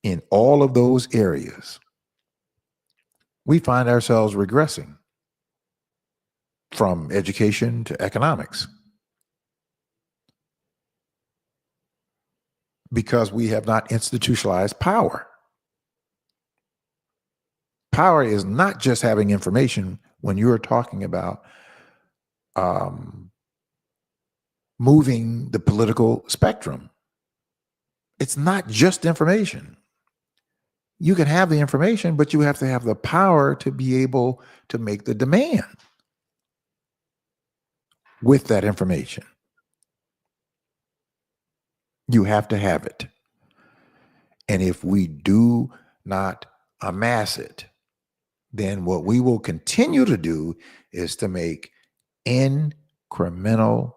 in all of those areas. We find ourselves regressing from education to economics because we have not institutionalized power. Power is not just having information when you're talking about moving the political spectrum. It's not just information. You can have the information, but you have to have the power to be able to make the demand with that information. You have to have it. And if we do not amass it, then what we will continue to do is to make incremental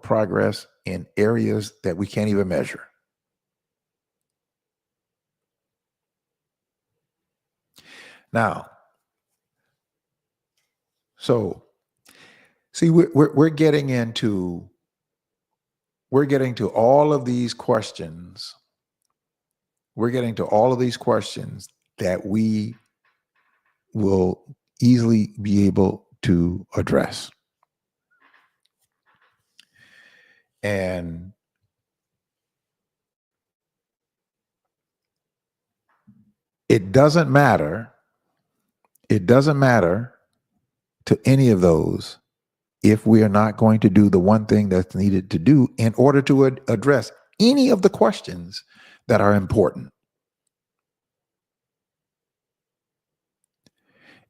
progress in areas that we can't even measure. Now, so See, we're getting into all of these questions. We're getting to all of these questions that we will easily be able to address. And it doesn't matter. It doesn't matter to any of those if we are not going to do the one thing that's needed to do in order to address any of the questions that are important.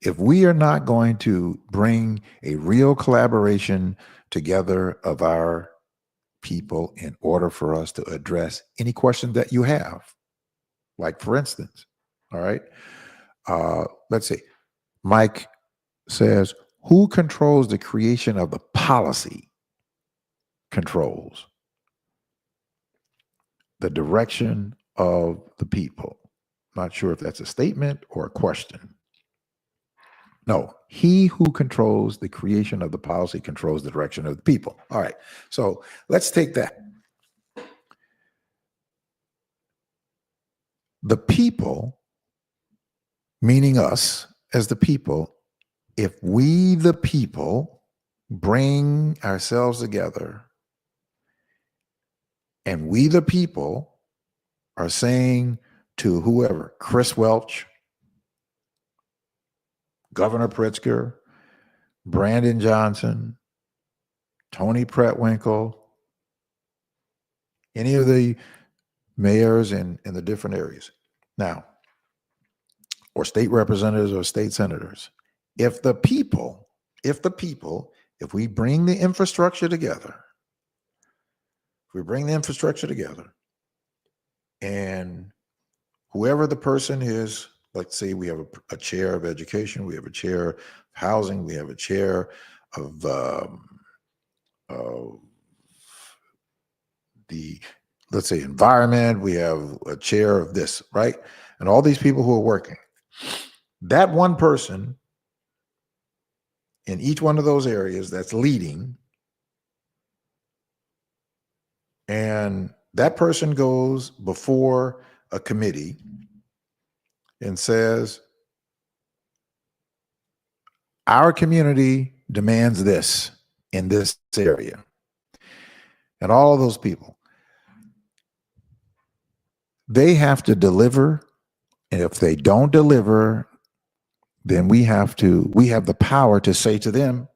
If we are not going to bring a real collaboration together of our people in order for us to address any question that you have, like for instance, all right, let's see, Mike says, who controls the creation of the policy? Controls the direction of the people. Not sure if that's a statement or a question. No, he who controls the creation of the policy controls the direction of the people. All right, so let's take that. The people, meaning us as the people, if we, the people, bring ourselves together and we, the people, are saying to whoever, Chris Welch, Governor Pritzker, Brandon Johnson, Tony Pretwinkle, any of the mayors in the different areas now, or state representatives or state senators, if we bring the infrastructure together, and whoever the person is, let's say we have a chair of education, we have a chair of housing, we have a chair of the, let's say, environment, we have a chair of this, right? And all these people who are working, that one person in each one of those areas that's leading, and that person goes before a committee and says, our community demands this in this area. And all of those people, they have to deliver. And if they don't deliver, then we have the power to say to them,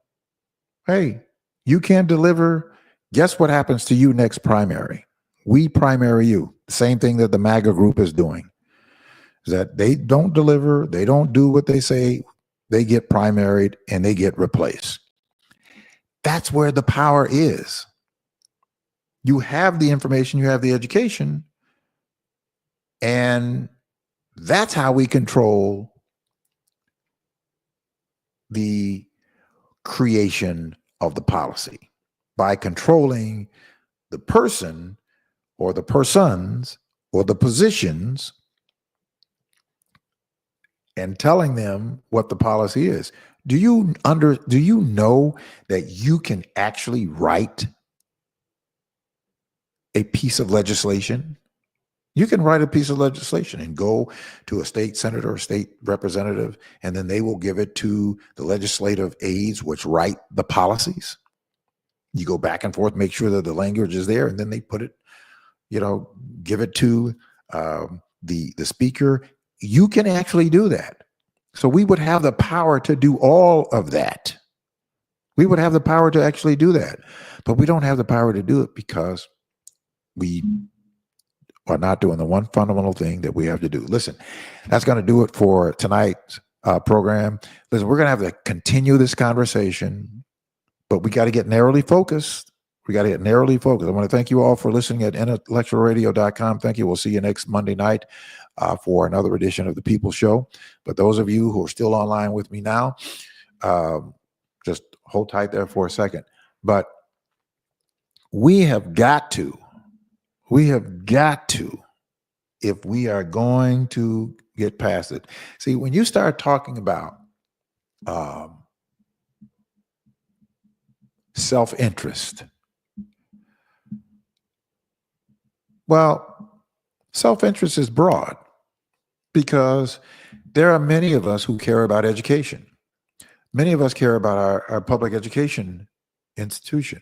hey, you can't deliver. Guess what happens to you next primary? We primary you. Same thing that the MAGA group is doing. Is that they don't deliver, they don't do what they say, they get primaried and they get replaced. That's where the power is. You have the information, you have the education, and that's how we control the creation of the policy, by controlling the person or the persons or the positions and telling them what the policy is. Do you know that you can actually write a piece of legislation? You can write a piece of legislation and go to a state senator or state representative, and then they will give it to the legislative aides, which write the policies. You go back and forth, make sure that the language is there, and then they put it, give it to the speaker. You can actually do that. So we would have the power to do all of that. We would have the power to actually do that, but we don't have the power to do it because we are not doing the one fundamental thing that we have to do. Listen, that's going to do it for tonight's program. Listen, we're going to have to continue this conversation, but we got to get narrowly focused. I want to thank you all for listening at intellectualradio.com. Thank you. We'll see you next Monday night for another edition of The People Show. But those of you who are still online with me now, just hold tight there for a second. But we have got to, if we are going to get past it. See, when you start talking about self-interest. Well, self-interest is broad because there are many of us who care about education. Many of us care about our public education institution.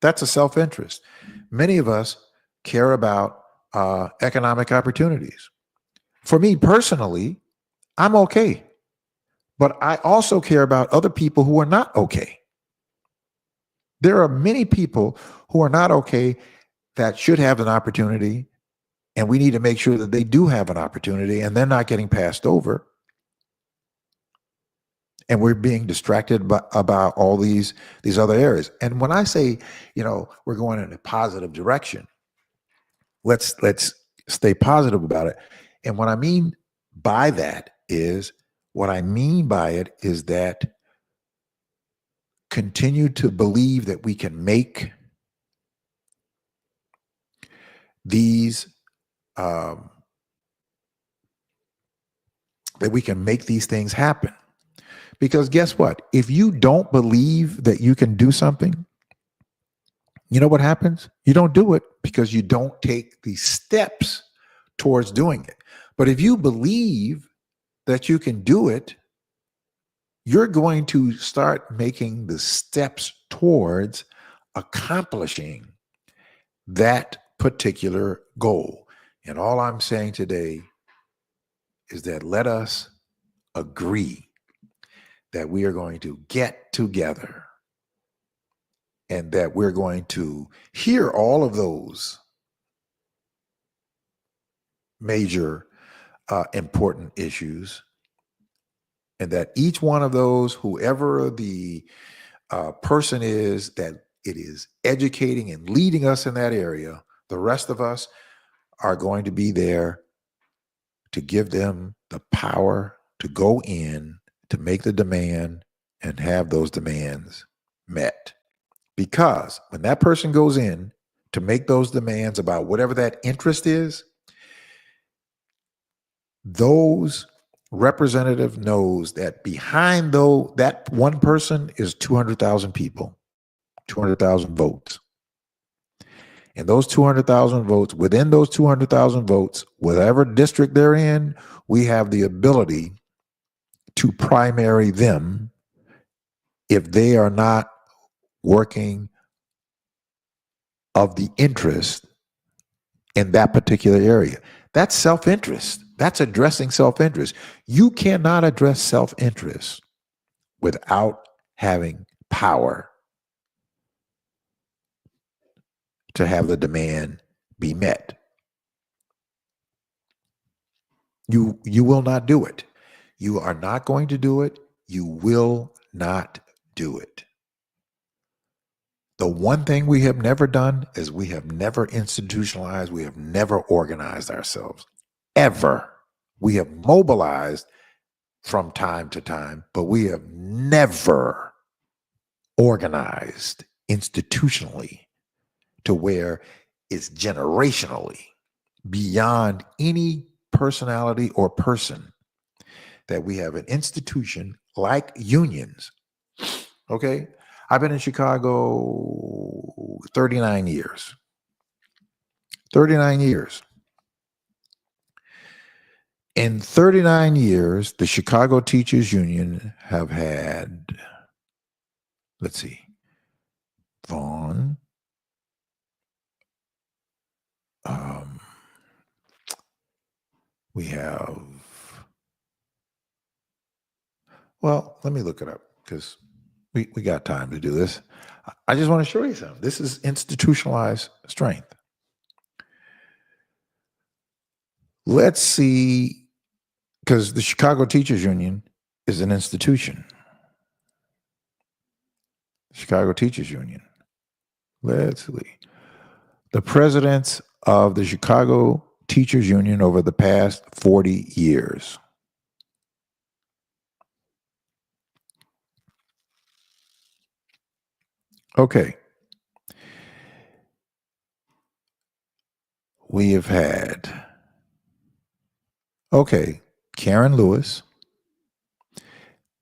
That's a self-interest. Many of us care about economic opportunities. For me personally, I'm okay, but I also care about other people who are not okay. There are many people who are not okay that should have an opportunity, and we need to make sure that they do have an opportunity and they're not getting passed over. And we're being distracted about all these other areas. And when I say, we're going in a positive direction, let's stay positive about it. And what I mean by that is that continue to believe that we can make these things happen. Because guess what? If you don't believe that you can do something, you know what happens? You don't do it because you don't take the steps towards doing it. But if you believe that you can do it, you're going to start making the steps towards accomplishing that particular goal. And all I'm saying today is that let us agree that we are going to get together and that we're going to hear all of those major important issues, and that each one of those, whoever the person is that it is educating and leading us in that area, the rest of us are going to be there to give them the power to go in, to make the demand and have those demands met. Because when that person goes in to make those demands about whatever that interest is, those representative knows that behind that one person is 200,000 people, 200,000 votes. And those 200,000 votes, within those 200,000 votes, whatever district they're in, we have the ability to primary them if they are not working of the interest in that particular area. That's self-interest. That's addressing self-interest. You cannot address self-interest without having power to have the demand be met. You will not do it. You are not going to do it. You will not do it. The one thing we have never done is we have never institutionalized, we have never organized ourselves, ever. We have mobilized from time to time, but we have never organized institutionally to where it's generationally beyond any personality or person that we have an institution like unions. Okay? I've been in Chicago 39 years. 39 years. In 39 years, the Chicago Teachers Union have had, let's see, Vaughn, we have, well, let me look it up because we got time to do this. I just want to show you something. This is institutionalized strength. Let's see, because the Chicago Teachers Union is an institution. Chicago Teachers Union. Let's see. The presidents of the Chicago Teachers Union over the past 40 years. Okay. We have had, Karen Lewis,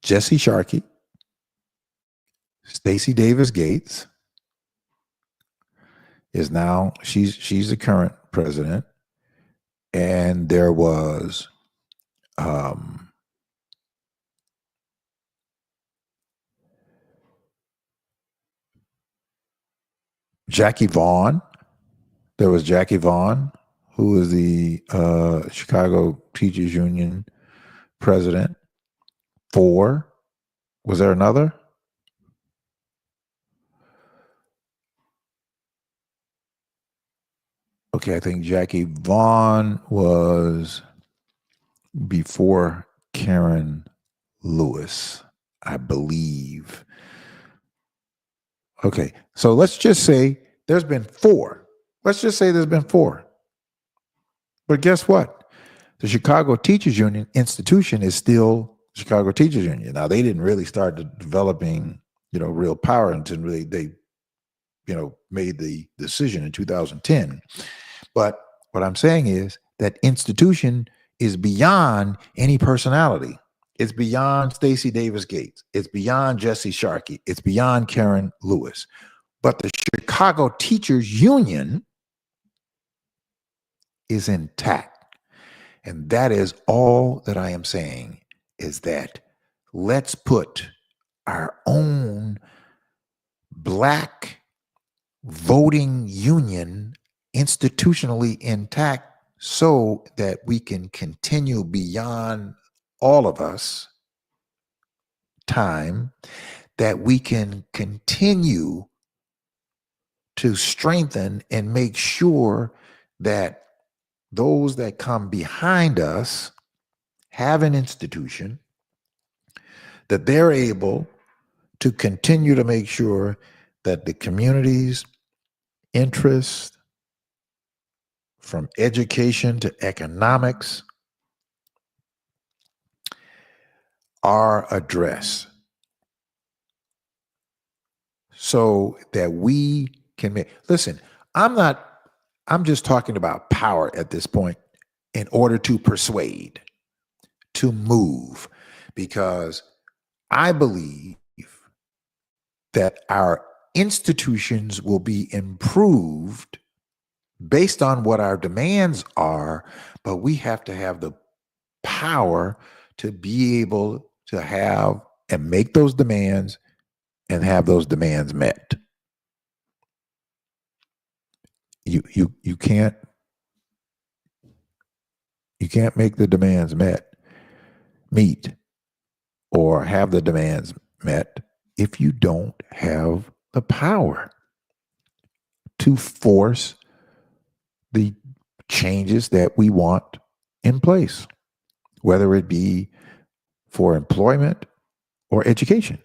Jesse Sharkey, Stacey Davis Gates is now she's the current president, and there was Jackie Vaughn. There was Jackie Vaughn, who was the Chicago Teachers Union president. Four. Was there another? Okay, I think Jackie Vaughn was before Karen Lewis, I believe. Okay, so let's just say there's been four. Let's just say there's been four. But guess what? The Chicago Teachers Union institution is still Chicago Teachers Union. Now, they didn't really start developing, real power until really they, made the decision in 2010. But what I'm saying is that institution is beyond any personality. It's beyond Stacey Davis Gates. It's beyond Jesse Sharkey. It's beyond Karen Lewis. But the Chicago Teachers Union is intact. And that is all that I am saying, is that let's put our own Black voting union institutionally intact so that we can continue beyond all of us time, that we can continue to strengthen and make sure that those that come behind us have an institution, that they're able to continue to make sure that the community's interests, from education to economics, are addressed so that we can make, listen, I'm just talking about power at this point in order to persuade, to move, because I believe that our institutions will be improved based on what our demands are, but we have to have the power to be able to have and make those demands and have those demands met. You can't make the demands meet or have the demands met if you don't have the power to force the changes that we want in place, whether it be for employment or education.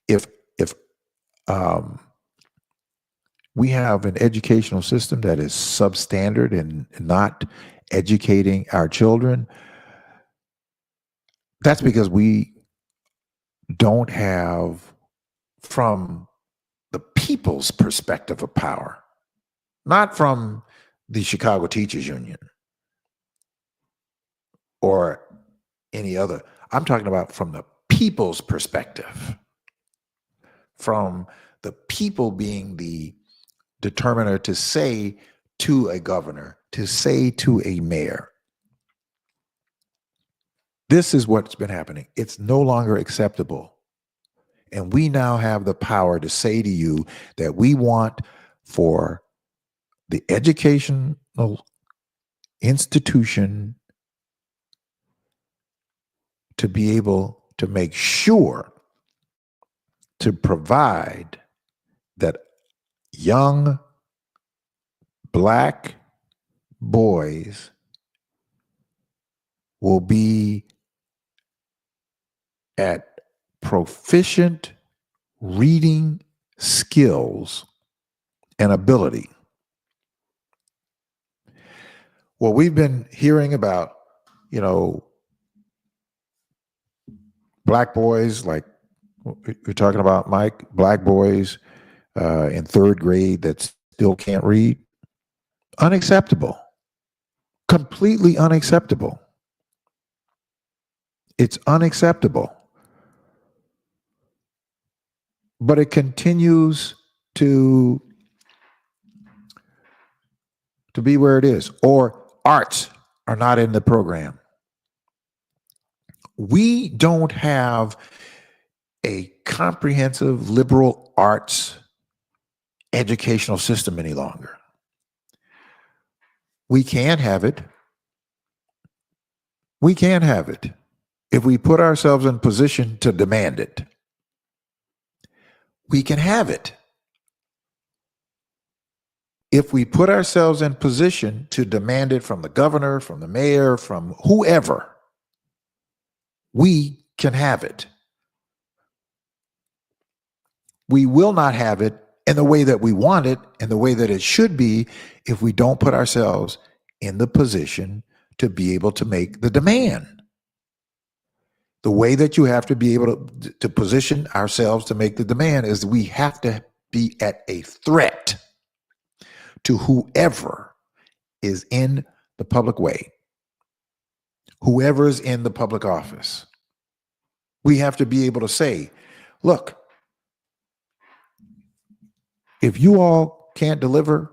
If we have an educational system that is substandard and not educating our children, that's because we don't have, from the people's perspective of power, not from the Chicago Teachers Union or any other. I'm talking about from the people's perspective, from the people being the determiner to say to a governor, to say to a mayor, this is what's been happening. It's no longer acceptable. And we now have the power to say to you that we want for the educational institution to be able to make sure to provide that young Black boys will be at proficient reading skills and ability. Well, we've been hearing about, Black boys, like we're talking about, Mike, Black boys in third grade that still can't read. Unacceptable. Completely unacceptable. It's unacceptable. But it continues to be where it is. Or arts are not in the program. We don't have a comprehensive liberal arts educational system any longer. We can have it. We can have it if we put ourselves in position to demand it. We can have it if we put ourselves in position to demand it from the governor, from the mayor, from whoever. We can have it. We will not have it in the way that we want it, in the way that it should be, if we don't put ourselves in the position to be able to make the demand. The way that you have to be able to position ourselves to make the demand is we have to be at a threat to whoever is in the public way, whoever is in the public office. We have to be able to say, look, if you all can't deliver,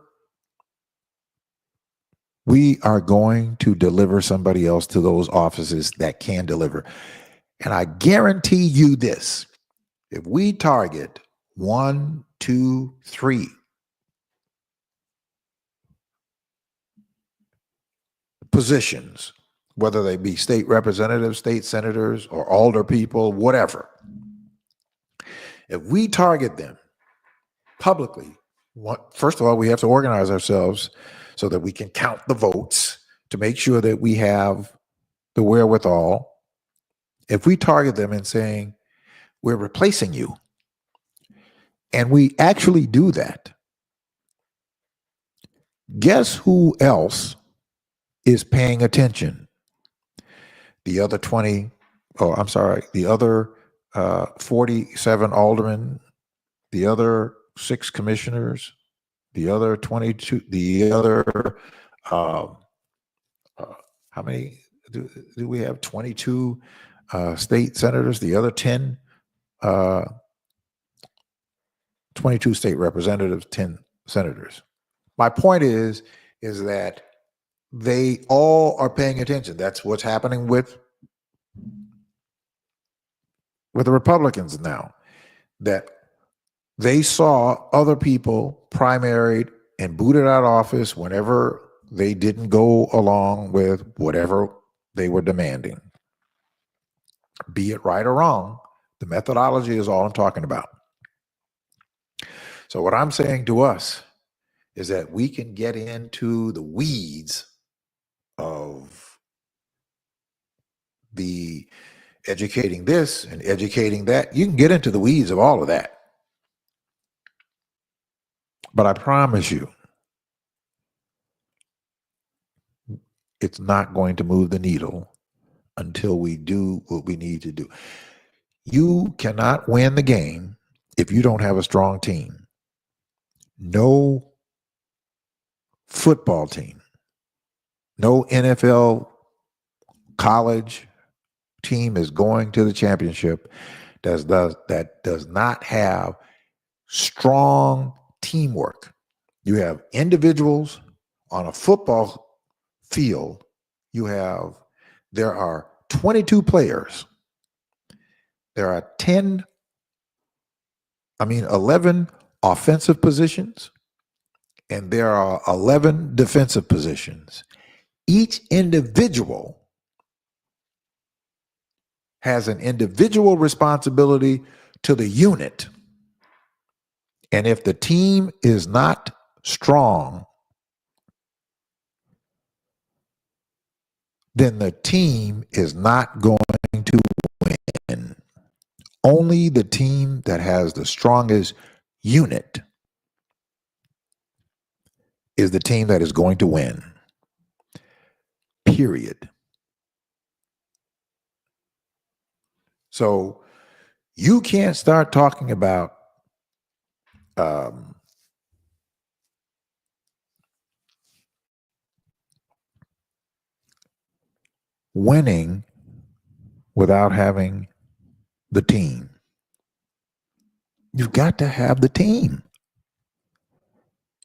we are going to deliver somebody else to those offices that can deliver. And I guarantee you this, if we target 1, 2, 3 positions, whether they be state representatives, state senators, or alder people, whatever, if we target them publicly, first of all, we have to organize ourselves so that we can count the votes to make sure that we have the wherewithal. If we target them and saying, we're replacing you, and we actually do that, guess who else is paying attention? The other 47 aldermen, the other 6 commissioners, the other 22, the other, how many do we have? 22 state senators, the other 10, 22 state representatives, 10 senators. My point is that they all are paying attention. That's what's happening with the Republicans now, that they saw other people primaried and booted out of office whenever they didn't go along with whatever they were demanding. Be it right or wrong, the methodology is all I'm talking about. So what I'm saying to us is that we can get into the weeds of the educating this and educating that. You can get into the weeds of all of that. But I promise you, it's not going to move the needle until we do what we need to do. You cannot win the game if you don't have a strong team. No football team, no NFL college team is going to the championship that does not have strong teamwork. You have individuals on a football field. There are 22 players. There are 11 offensive positions, and there are 11 defensive positions. Each individual has an individual responsibility to the unit. And if the team is not strong, then the team is not going to win. Only the team that has the strongest unit is the team that is going to win. Period. So you can't start talking about winning without having the team. You've got to have the team.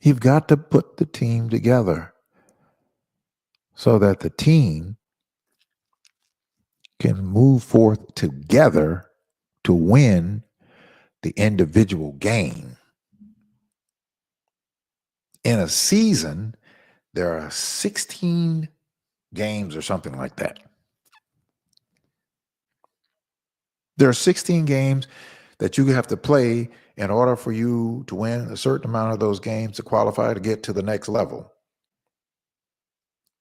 You've got to put the team together so that the team can move forth together to win the individual game. In a season, there are 16 games or something like that. There are 16 games that you have to play in order for you to win a certain amount of those games to qualify to get to the next level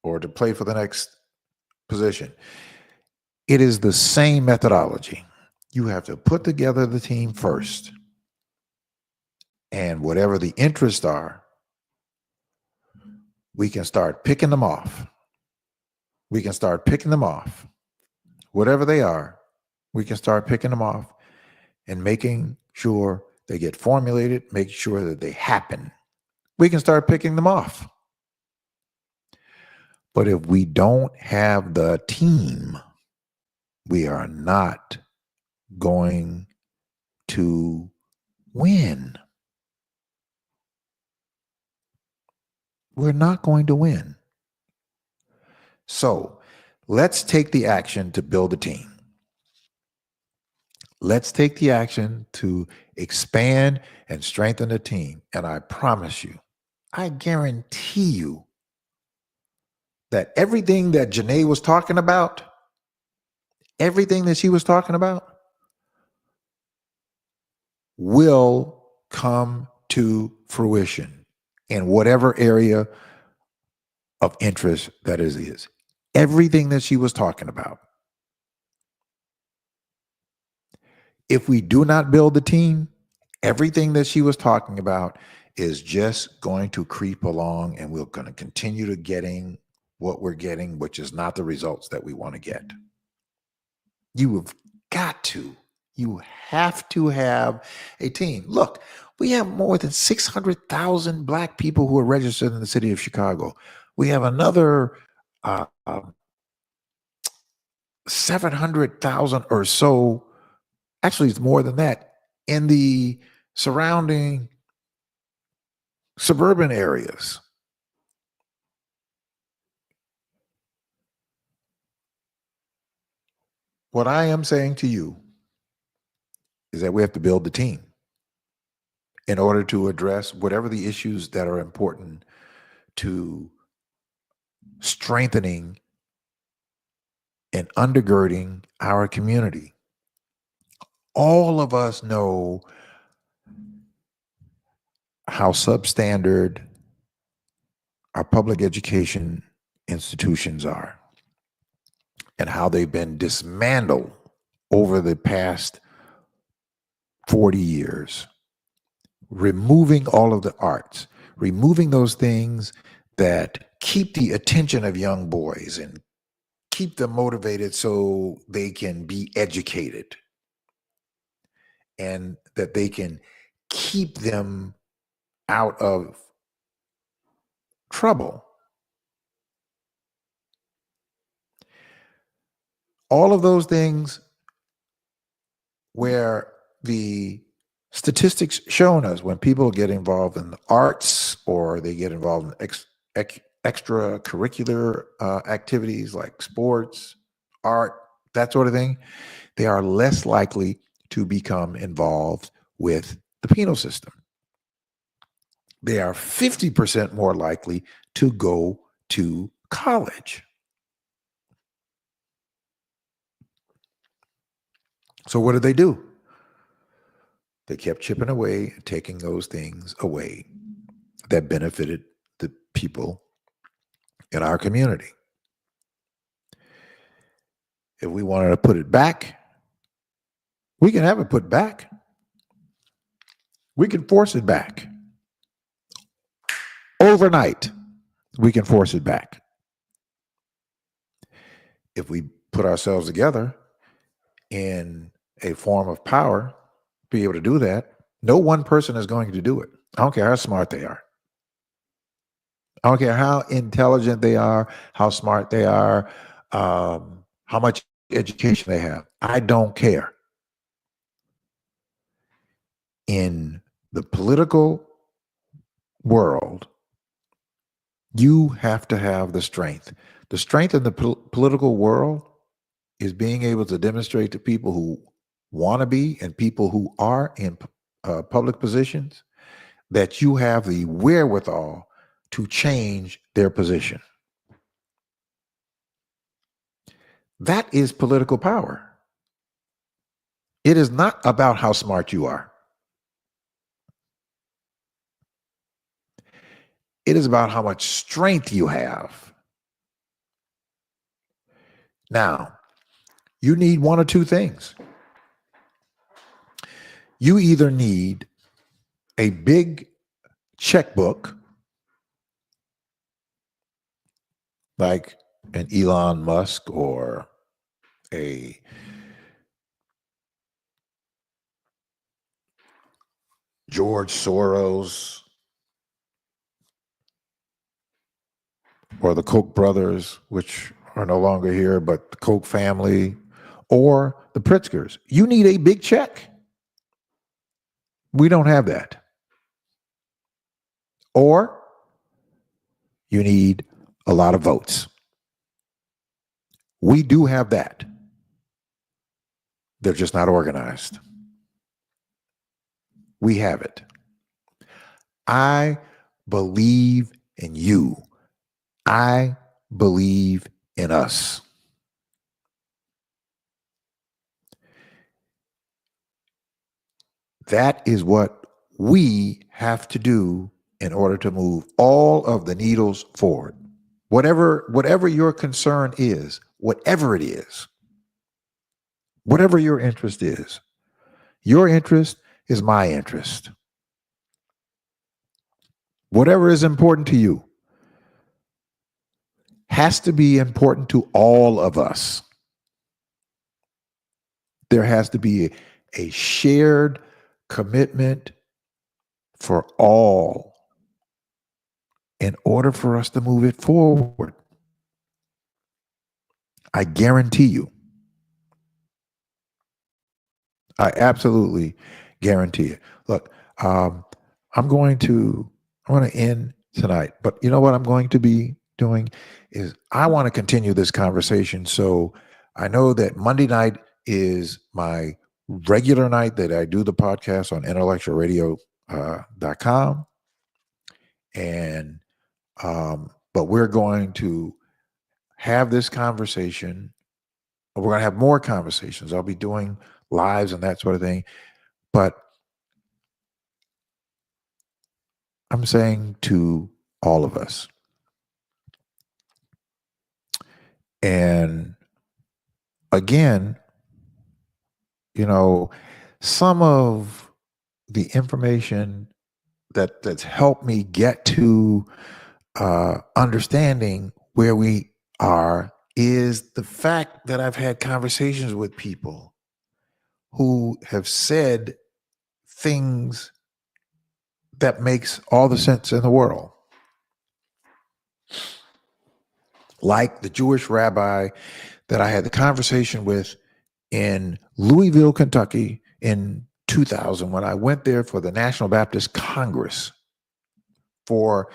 or to play for the next position. It is the same methodology. You have to put together the team first. And whatever the interests are, we can start picking them off. We can start picking them off. Whatever they are, we can start picking them off and making sure they get formulated, make sure that they happen. We can start picking them off. But if we don't have the team, we are not going to win. We're not going to win. So let's take the action to build a team. Let's take the action to expand and strengthen the team. And I promise you, I guarantee you that everything that Janae was talking about, everything that she was talking about will come to fruition in whatever area of interest that is. Everything that she was talking about. If we do not build the team, everything that she was talking about is just going to creep along, and we're going to continue to getting what we're getting, which is not the results that we want to get. You have got to. You have to have a team. Look, we have more than 600,000 Black people who are registered in the city of Chicago. We have another 700,000 or so. Actually, it's more than that in the surrounding suburban areas. What I am saying to you is that we have to build the team in order to address whatever the issues that are important to strengthening and undergirding our community. All of us know how substandard our public education institutions are and how they've been dismantled over the past 40 years, removing all of the arts, removing those things that keep the attention of young boys and keep them motivated so they can be educated and that they can keep them out of trouble. All of those things where the statistics shown us when people get involved in the arts or they get involved in extracurricular activities like sports, art, that sort of thing, they are less likely to become involved with the penal system. They are 50% more likely to go to college. So what did they do? They kept chipping away, taking those things away that benefited the people in our community. If we wanted to put it back, we can have it put back. We can force it back. Overnight, we can force it back. If we put ourselves together in a form of power, be able to do that, no one person is going to do it. I don't care how smart they are. I don't care how intelligent they are, how smart they are, how much education they have. I don't care. In the political world, you have to have the strength. The strength in the political world is being able to demonstrate to people who want to be and people who are in public positions that you have the wherewithal to change their position. That is political power. It is not about how smart you are. It is about how much strength you have. Now, you need one or two things. You either need a big checkbook, like an Elon Musk or a George Soros or the Koch brothers, which are no longer here, but the Koch family, or the Pritzkers. You need a big check. We don't have that. Or you need a lot of votes. We do have that. They're just not organized. We have it. I believe in you. I believe in us. That is what we have to do in order to move all of the needles forward. Whatever your concern is, whatever it is, whatever your interest is my interest. Whatever is important to you has to be important to all of us. There has to be a shared commitment for all in order for us to move it forward. I guarantee you. I absolutely guarantee it. Look, I'm going to end tonight, but you know what I'm going to be doing is I want to continue this conversation. So I know that Monday night is my regular night that I do the podcast on intellectualradio.com. And but we're going to have this conversation. We're going to have more conversations. I'll be doing lives and that sort of thing. But I'm saying to all of us, and again, you know, some of the information that's helped me get to understanding where we are is the fact that I've had conversations with people who have said things that makes all the sense in the world. Like the Jewish rabbi that I had the conversation with in Louisville, Kentucky in 2000 when I went there for the National Baptist Congress for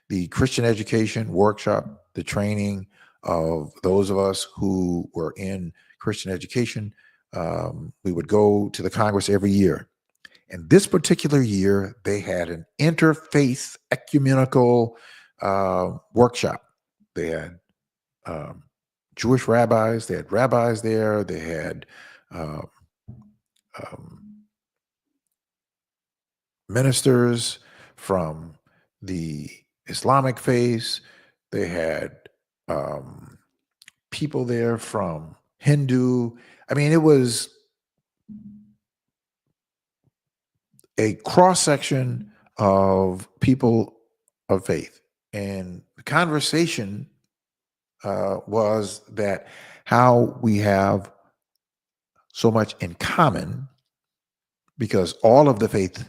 the Christian education workshop, the training of those of us who were in Christian education. We would go to the Congress every year. And this particular year, they had an interfaith ecumenical workshop. They had Jewish rabbis, they had rabbis there, they had ministers from the Islamic faith, they had people there from Hindu. I mean, it was a cross section of people of faith. And the conversation was that how we have so much in common because all of the faith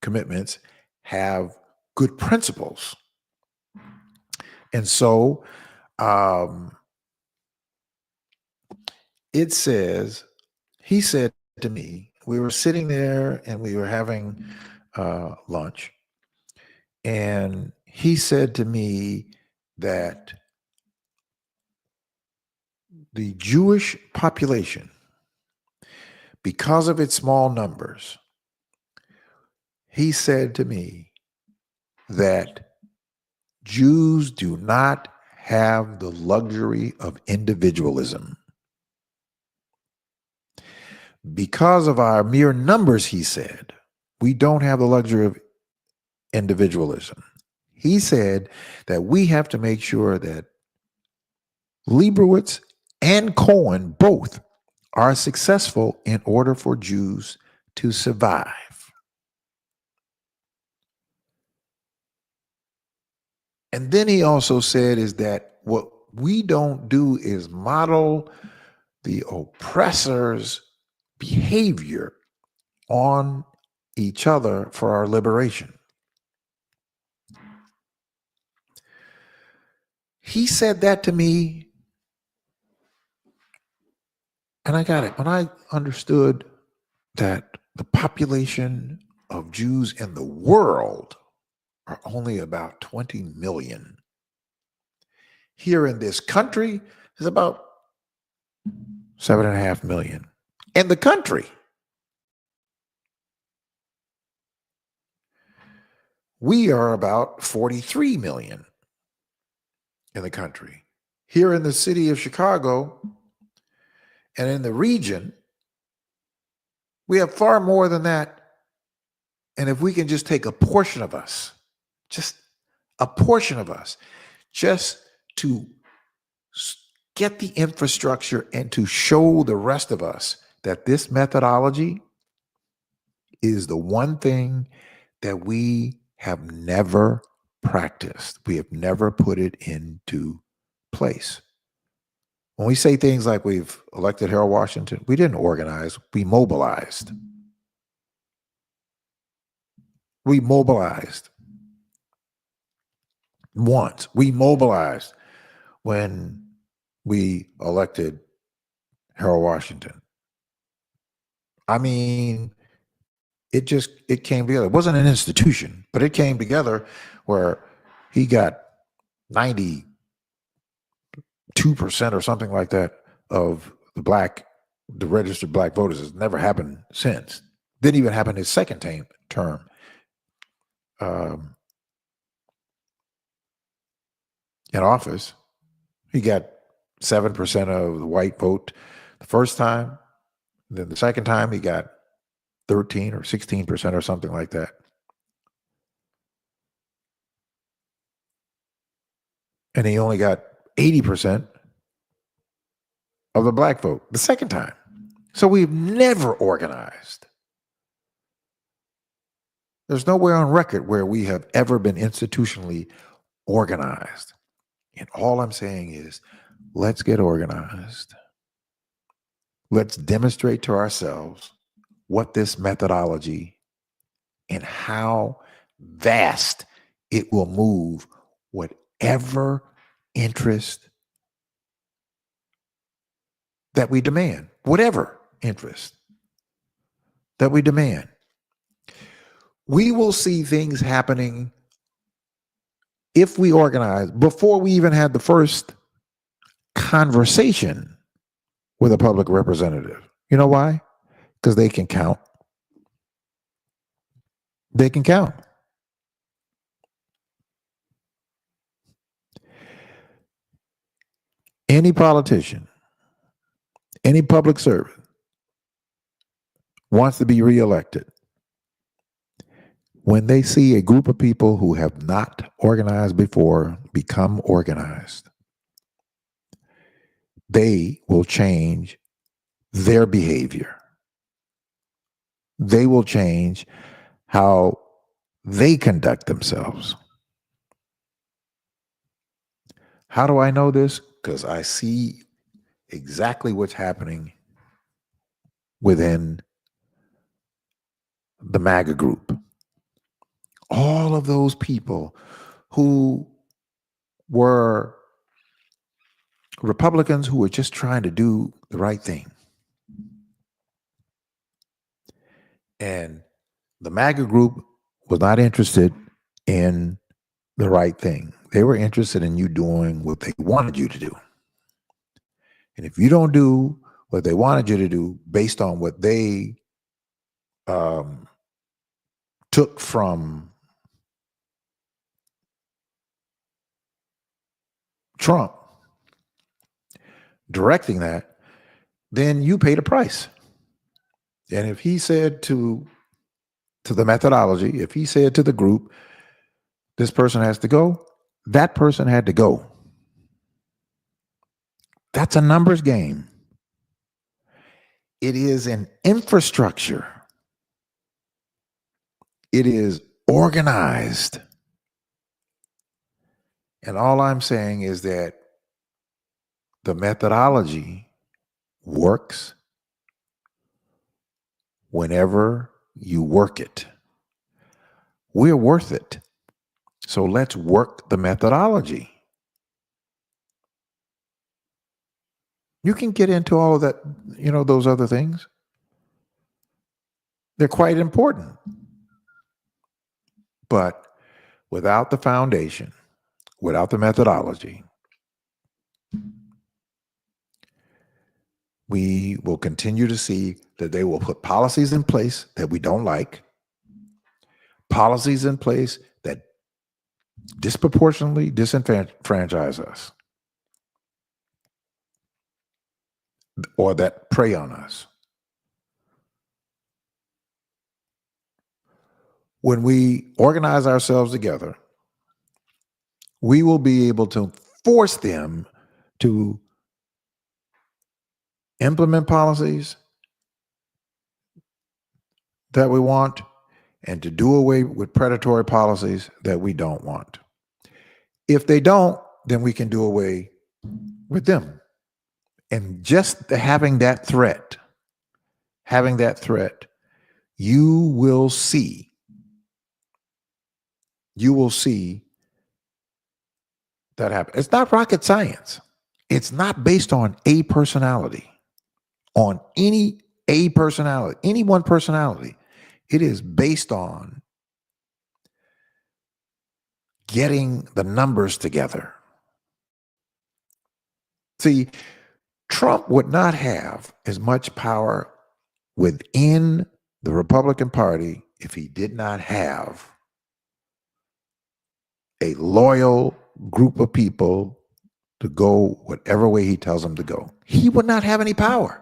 commitments have good principles. And so It says, he said to me, we were sitting there and we were having lunch, and he said to me that the Jewish population, because of its small numbers, he said to me that Jews do not have the luxury of individualism. Because of our mere numbers, he said, we don't have the luxury of individualism. He said that we have to make sure that Leibowitz and Cohen both are successful in order for Jews to survive. And then he also said is that what we don't do is model the oppressor's behavior on each other for our liberation. He said that to me, and I got it. When I understood that the population of Jews in the world are only about 20 million. Here in this country is about 7.5 million. In the country, we are about 43 million in the country. Here in the city of Chicago and in the region, we have far more than that. And if we can just take a portion of us, just a portion of us, just to get the infrastructure and to show the rest of us that this methodology is the one thing that we have never practiced. We have never put it into place. When we say things like we've elected Harold Washington, we didn't organize, we mobilized. We mobilized once. We mobilized when we elected Harold Washington. I mean, it came together. It wasn't an institution, but it came together where he got 92% or something like that of the registered black voters. It's never happened since. Didn't even happen his second term. In office, he got 7% of the white vote the first time. Then the second time, he got 13 or 16% or something like that. And he only got 80% of the black vote the second time. So we've never organized. There's nowhere on record where we have ever been institutionally organized. And all I'm saying is, let's get organized. Let's demonstrate to ourselves what this methodology and how vast it will move whatever interest that we demand, whatever interest that we demand. We will see things happening if we organize before we even had the first conversation with a public representative. You know why? Because they can count. They can count. Any politician, any public servant wants to be reelected. When they see a group of people who have not organized before become organized, they will change their behavior. They will change how they conduct themselves. How do I know this? Because I see exactly what's happening within the MAGA group. All of those people who were Republicans who were just trying to do the right thing. And the MAGA group was not interested in the right thing. They were interested in you doing what they wanted you to do. And if you don't do what they wanted you to do based on what they took from Trump directing that, then you paid a price. And if he said to the methodology, if he said to the group, this person has to go, that person had to go. That's a numbers game. It is an infrastructure. It is organized. And all I'm saying is that the methodology works whenever you work it. We're worth it. So let's work the methodology. You can get into all of that, those other things. They're quite important. But without the foundation, without the methodology, we will continue to see that they will put policies in place that we don't like, policies in place that disproportionately disenfranchise us or that prey on us. When we organize ourselves together, we will be able to force them to implement policies that we want and to do away with predatory policies that we don't want. If they don't, then we can do away with them. And just having that threat, you will see that happen. It's not rocket science. It's not based on a personality, on any one personality. It is based on getting the numbers together. See, Trump would not have as much power within the Republican Party if he did not have a loyal group of people to go whatever way he tells them to go. He would not have any power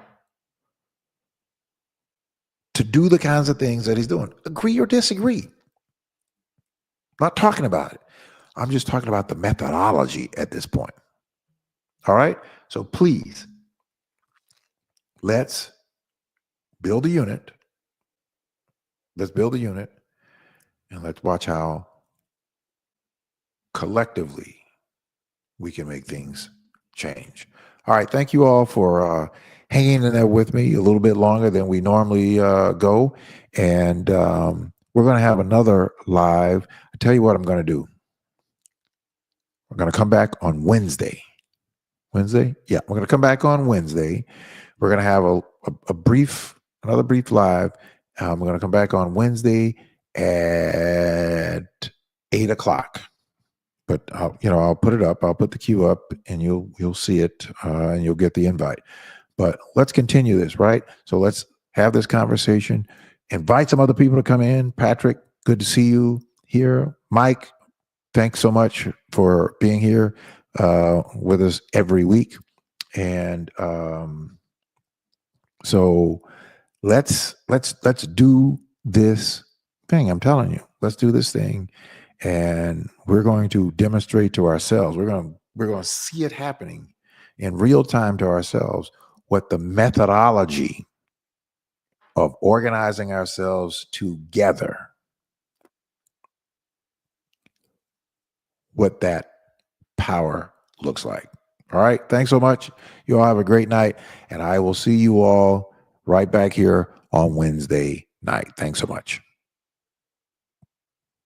to do the kinds of things that he's doing. Agree or disagree. Not talking about it. I'm just talking about the methodology at this point. All right? So please, let's build a unit. Let's build a unit and let's watch how collectively we can make things change. All right. Thank you all for hanging in there with me a little bit longer than we normally go. And we're going to have another live. I tell you what I'm going to do. We're going to come back on Wednesday. Wednesday? Yeah, we're going to come back on Wednesday. We're going to have another brief live. We're going to come back on Wednesday at 8:00. But I'll put it up. I'll put the queue up, and you'll see it, and you'll get the invite. But let's continue this, right? So let's have this conversation. Invite some other people to come in. Patrick, good to see you here. Mike, thanks so much for being here with us every week. And so let's do this thing. I'm telling you, let's do this thing. And we're going to demonstrate to ourselves, we're going to see it happening in real time to ourselves, what the methodology of organizing ourselves together, what that power looks like. All right. Thanks so much. You all have a great night. And I will see you all right back here on Wednesday night. Thanks so much.